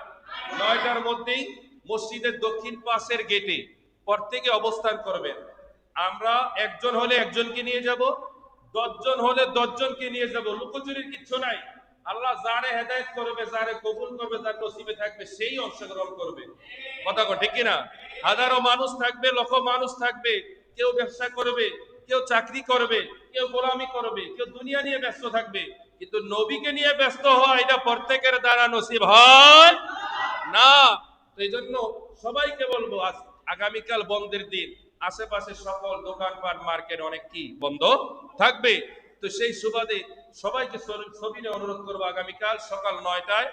9টার মধ্যেই মসজিদের দক্ষিণ পাশের গেটে প্রত্যেকে অবস্থান করবেন। আমরা একজন হলে একজনকে নিয়ে যাব, 10 জন হলে 10 জনকে নিয়ে যাব, লুকোচুরির কিচ্ছু নাই। আল্লাহ যারে হেদায়েত করবে, যারে কবুল করবে, যার নসিবে থাকবে সেই অংশগ্রহণ করবে, কথা কো ঠিক কিনা? হাজারো মানুষ থাকবে, লক্ষ মানুষ থাকবে, কেউ ব্যবসা করবে, কেউ চাকরি করবে, কেউ গোলামি করবে, কেউ দুনিয়া নিয়ে ব্যস্ত থাকবে, কিন্তু নবীকে নিয়ে ব্যস্ত হওয়া এটা প্রত্যেকের দ্বারা নসিব হয় না। তো এই জন্য সবাইকে বলবো, আজ আগামীকাল বন্ধের দিন, আশেপাশে সকল দোকানপাট, মার্কেট অনেক কি বন্ধ থাকবে। তো সেই সুবাদে সবাইকে সবিনে অনুরোধ করবো, আগামীকাল সকাল 9টায়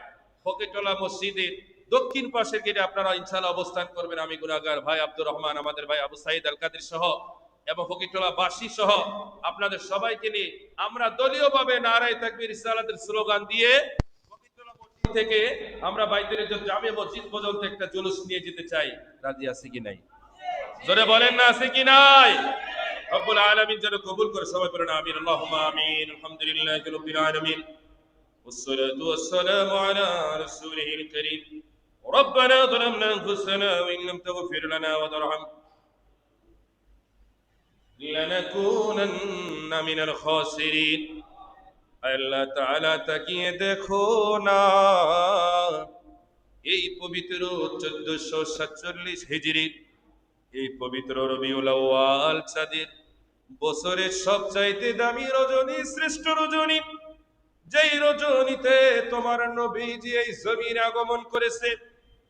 ফকিরটোলা মসজিদের দক্ষিণ পাশের গেটে আপনারা ইনশাআল্লাহ অবস্থান করবেন। আমি গুনাহগার ভাই আব্দুর রহমান, আমাদের ভাই আবু সাইদ আল কাদের সহ এবং ফকিরটোলা বাসী সহ আপনাদের সবাইকে নিয়ে আমরা দলীয়ভাবে নারায়ে তাকবীর রিসালাতের স্লোগান দিয়ে ফকিরটোলা মসজিদ থেকে আমরা বাইতুল জামে মসজিদ পর্যন্ত একটা জুলুস নিয়ে যেতে চাই। রাজি আছে কি নাই? জোরে বলেন না, আছে কি নাই? রব্বুল আলামিন যেন কবুল করে, সবাই বলেন আমিন। আল্লাহুম্মা আমিন। আলহামদুলিল্লাহি রাব্বিল আলামিন والصلاة والسلام على رسوله الكريم ربنا ظلمنا أنفسنا وإن لم تغفر لنا وترحمنا لنكونن من الخاسرين। আল্লাহ তাআলা তাকিয়ে দেখো না, এই পবিত্র 1447 হিজরি, এই পবিত্র রবিউল আউয়াল চাঁদের বছরের সবচাইতে দামি রজনী, শ্রেষ্ঠ রজনী, যেই রজনীতে তোমার নবীজি এই জমিনে আগমন করেছে।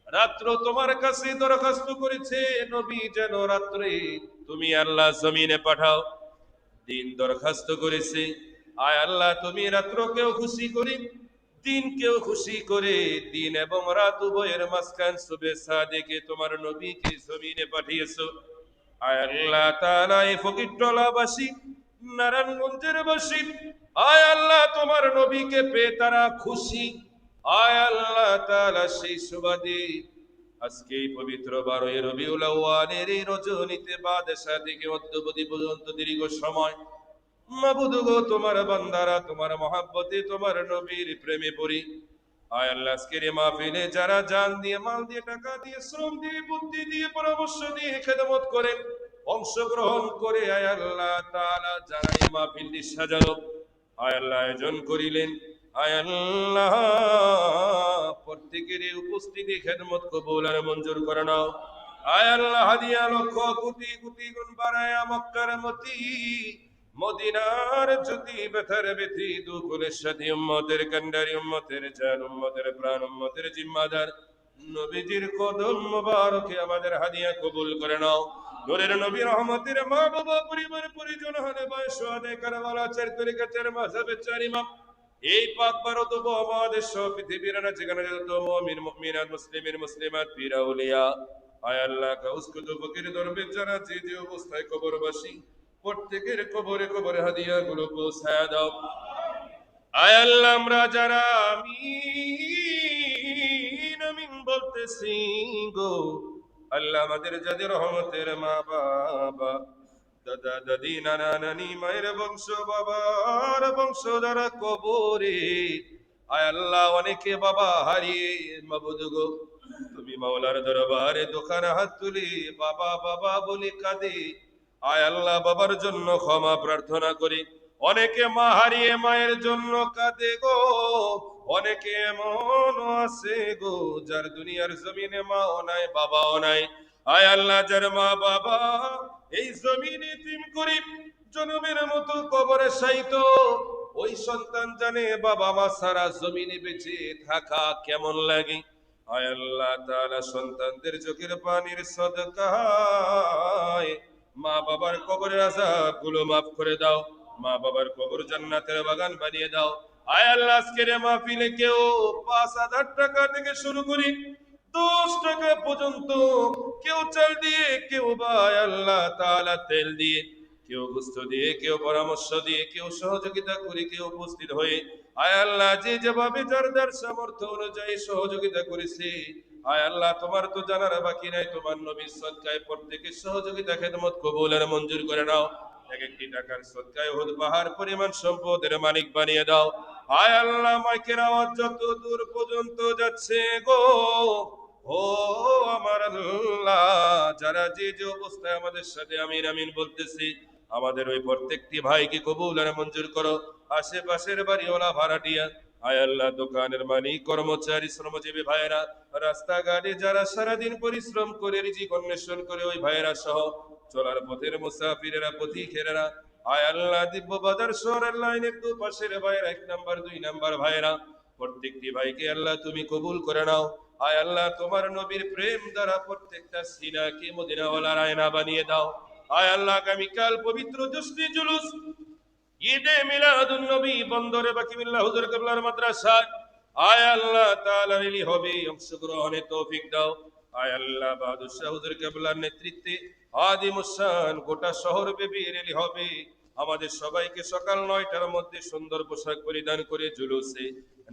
রাত্র তোমার কাছে দরখাস্ত করেছে, নবী যেন রাত্রে তুমি আল্লাহ জমিনে পাঠাও। দিন দরখাস্ত করেছে, আয় আল্লাহ তুমি রাত্রকেও খুশি করে, দিনকেও খুশি করে, দিন এবং রাত উভয়ের মাঝখান শুভে সাদেকে তোমার নবীকে জমিনে পাঠিয়েছো। আয় আল্লাহ তাআলা এই ফকিরটোলাবাসী, নারায়ণগঞ্জের বাসী, আয় আল্লাহ তোমার নবীকে পেয়ে তারা খুশি। আয় আল্লাহ তাআলা সেই সুবাদে আজকে এই পবিত্র 12 রবিউল আউয়ালের এই রজনীতে বাদশা থেকে মধ্যবর্তী পর্যন্ত দীর্ঘ সময় মাবুদ গো, তোমার বান্দারা তোমার মহাব্বতে তোমার নবীর প্রেমে পড়ি। আয় আল্লাহ, আজকের এই মাহফিলে যারা জান দিয়ে, মাল দিয়ে, টাকা দিয়ে, শ্রম দিয়ে, বুদ্ধি দিয়ে, পরামর্শ দিয়ে খেদমত করে, অংশগ্রহণ করে, আয় আল্লাহ তাআলা যারা এই মাহফিলটি সাজালো, আয় আল্লাহ আয়োজন করিলেন, আয় আল্লাহ প্রত্যেকের এই উপস্থিতি খেদমত কবুল আর মঞ্জুর করে নাও। আয় আল্লাহ, হাদিয়া লক্ষ কোটি কোটি গুণ বাড়ায়া মক্কার মতি, মদিনার জ্যোতি, ব্যথার ব্যথি, দুকুলের সাথী, উম্মতের কান্ডারি, উম্মতের জান, উম্মতের প্রাণ, উম্মতের জিম্মাদার নবীজির কদম মোবারকে আমাদের হাদিয়া কবুল করে নাও। নূরের নবী রহমতের মা বাবা পরিবার পরিজন হলে বয়স আদায় কারবালা চার তরিকা চার মাযহাবের চার ইমাম, এই পাক ভারত উপমহাদেশ সহ পৃথিবীর না যেখানে যত মুমিন মুমিনাত মুসলিমিন মুসলিমাত পীর আউলিয়া, আয় আল্লাহ গাউস কুতুব ফকির দরবেশ যারা যে যে অবস্থায় কবরবাসী, প্রত্যেকের কবরে কবরে হাদিয়া গুলো পৌঁছায়া দাও। আয় আল্লাহ, আমরা যারা আমিন আমিন বলতেছি গো আল্লাহ, আমাদের যাদের রহমতের মা বাবা, দাদা দাদি, নানা নানি, মায়ের বংশ, বাবার বংশ যারা কবরে, আয় আল্লাহ অনেকে বাবা হারিয়ে, মাবুদ গো তুমি মাওলার দরবারে দোকানে হাত তুলি বাবা বাবা বলি কাঁদে, আয় আল্লাহ বাবার জন্য ক্ষমা প্রার্থনা করি। অনেকে মা হারিয়ে মায়ের জন্য কাঁদে গো, অনেকে এমন আছে গো যার দুনিয়ার জমিনে মাও নাই বাবাও নাই। আয় আল্লাহ, যার মা বাবা এই জমিনে তিম করি জনমের মতো কবরে সাইত, ওই সন্তান জানে বাবা মা সারা জমিনে বেঁচে থাকা কেমন লাগে। আয় আল্লাহ তাআলা, সন্তানদের চোখের পানির সদকায় মা বাবার কবরের আযাব গুলো মাফ করে দাও, মা বাবার কবর জান্নাতের বাগান বানিয়ে দাও। আয় আল্লাহ, আজকের এই মাহফিলে কেউ 5,000 টাকা থেকে শুরু করি 10 টাকা পর্যন্ত, কেউ চাল দিয়ে, কেউ বা আয় আল্লাহ তাআলা তেল দিয়ে, কেউ গোস্ত দিয়ে, কেউ পরামর্শ দিয়ে, কেউ সহযোগিতা করে, কেউ উপস্থিত হয়ে, আয় আল্লাহ যে যেভাবে যার যার সামর্থ্য অনুযায়ী সহযোগিতা করেছে, আয় আল্লাহ তোমার তো জানার বাকি নাই, তোমার নবীর সদকায় প্রত্যেকের সহযোগিতা খেদমত কবুল আর মঞ্জুর করে নাও। এক একটি টাকার সদকায় উহুদ পাহাড় পরিমাণ সম্পদের মালিক বানিয়ে দাও। আয় আল্লাহ, মাইকের আওয়াজ যত দূর পর্যন্ত যাচ্ছে গো, ও আমার আল্লাহ, যারা যে যে অবস্থায় আমাদের সাথে আমিন আমিন বলতেছি, আমাদের ওই প্রত্যেকটি ভাইকে কবুল আর মঞ্জুর করো। আশেপাশের বাড়িওয়ালা ভাড়াটিয়া, আয় আল্লাহ দোকানের মালিক, কর্মচারী, শ্রমজীবী ভাইয়েরা, রাস্তাঘাটে যারা সারাদিন পরিশ্রম করে রিজিক অন্বেষণ করে ওই ভাইয়েরা সহ চলার পথের মুসাফিরেরা, পথিকেরা, আয় আল্লাহ দিব্য বাজার শহরের লাইনের দু পাশের ভাইয়েরা, 1 নাম্বার 2 নাম্বার ভাইয়েরা, প্রত্যেকটি ভাইকে আল্লাহ তুমি কবুল করে নাও। আয় আল্লাহ, তোমার নবীর প্রেম দ্বারা প্রত্যেকটা সিনাকে মদিনাওয়ালার আয়না বানিয়ে দাও। আয় আল্লাহ, আগামীকাল পবিত্র জশ্নে জুলুস ঈদে মিলাদুন নবী বন্দরে বাকিবিল্লাহ হুজুর কিবলার মাদ্রাসায়, আয় আল্লাহ তাআলা রেলি হবে, অংশগ্রহণে তৌফিক দাও। আয় আল্লাহ, বাহাদুর শাহ হুজুর কিবলার নেতৃত্বে আদিমুসান গোটা শহর ব্যাপী রেলি হবে। আমাদের সবাইকে সকাল 9টার মধ্যে সুন্দর পোশাক পরিধান করে জুলুসে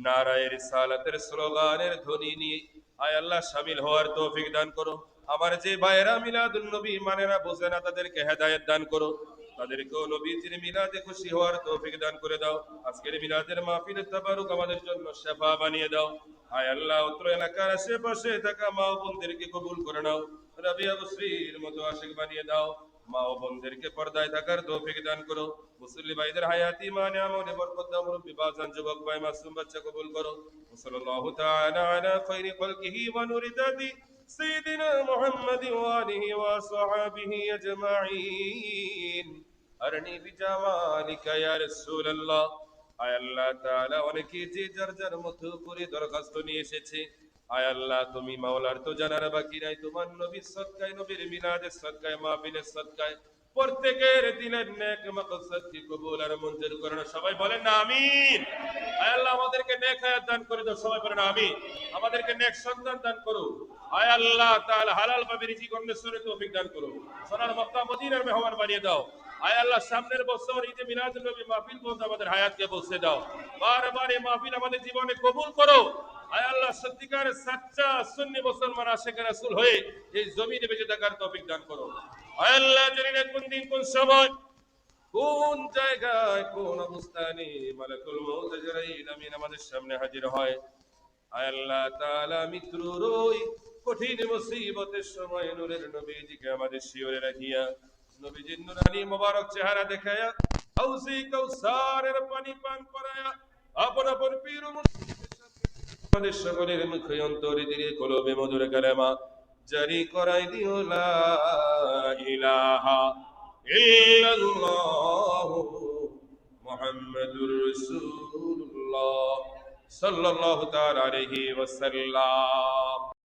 নারায়ে রিসালাতের স্লোগানের ধ্বনি নিয়ে আয় আল্লাহ শামিল হওয়ার তৌফিক দান করো। আমার যে ভাইয়েরা মিলাদুন নবী মানে না, বোঝে না, তাদেরকে হেদায়েত দান করো, তাদেরকেও নবীজির মিলাদে খুশি হওয়ার তৌফিক দান করে দাও। আজকের মিলাদের মাহফিলের তাবারুক আমাদের জন্য শেফা বানিয়ে দাও। আয় আল্লাহ, অত্র এলাকার আশেপাশে থাকা মা ও বোনদেরকে কবুল করে নাও, রাবিয়া বসরির মতো আশিক বানিয়ে দাও। মা ও বোনদেরকে পর্দায় থাকার তৌফিক দান করো। মুসল্লি ভাইদের হায়াতি মানে আমলে বরকত দাও। মুরব্বি বাজান যুবক ভাই মাসুম বাচ্চা কবুল করো। সাল্লাল্লাহু তাআলা আলা খায়রি খালকিহি ওয়া নূরি দাতি سيدنا محمد وآله وصحبه أجمعين أرني بجمالك يا رسول الله। আয় আল্লাহ তাআলা, অনেকে যে যার যার মতো করে দরখাস্ত নিয়ে এসেছে, আয় আল্লাহ তুমি মাওলার তো জানার বাকি নাই, তোমার নবীর সদকায়, নবীর মিলাদের সদকায়, মাহফিলের সদকায় প্রত্যেকের দিলের নেক মাকসাদ কি কবুল আর মঞ্জুর করুন। সবাই বলেন না আমিন। আয় আল্লাহ, আমাদেরকে নেক হায়াত দান করে দাও, সবাই বলেন আমিন। আমাদেরকে নেক সন্তান দান করো। আয় আল্লাহ তাআলা, হালাল ভাবে রিজিক অন্বেষণের তৌফিক দান করো। সোনার মক্কা মদিনার মেহমান বানিয়ে দাও। আয় আল্লাহ, সামনের বছর ঈদে মিলাদুন নবী মাহফিল পর্যন্ত আমাদের হায়াতকে পৌঁছে দাও। বারবার এই মাহফিল আমাদের জীবনে কবুল করো। আয় আল্লাহ, সত্যিকারের সাচ্চা সুন্নি মুসলমান আশিক রাসূল হয়ে এই জমিনে বেঁচে থাকার তৌফিক দান করো। আয় আল্লাহ, জানি না কোন দিন কোন সময় কোন জায়গায় কোন অবস্থানে মালাকুল মউত আজরাইল আমিন আমাদের সামনে হাজির হয়। আয় আল্লাহ তাআলা মৃত্যুর ওই কঠিন মুসিবতের সময় নূরের নবীজিকে আমাদের শিওরে রাখিয়া নবীজির নূরানি মোবারক চেহারা দেখায়া হাউজে কাউসারের পানি পান করায়া আপন আপন পীর ও মুর্শিদের সাথে আমাদের সকলের মুখে অন্তরে দিলে কলবে মধুর কালেমা জারি করাই দিও লা ইলাহা ইল্লাল্লাহ মুহাম্মাদুর রাসূলুল্লাহ সাল্লাল্লাহু তাআলা আলাইহি ওয়াসাল্লাম।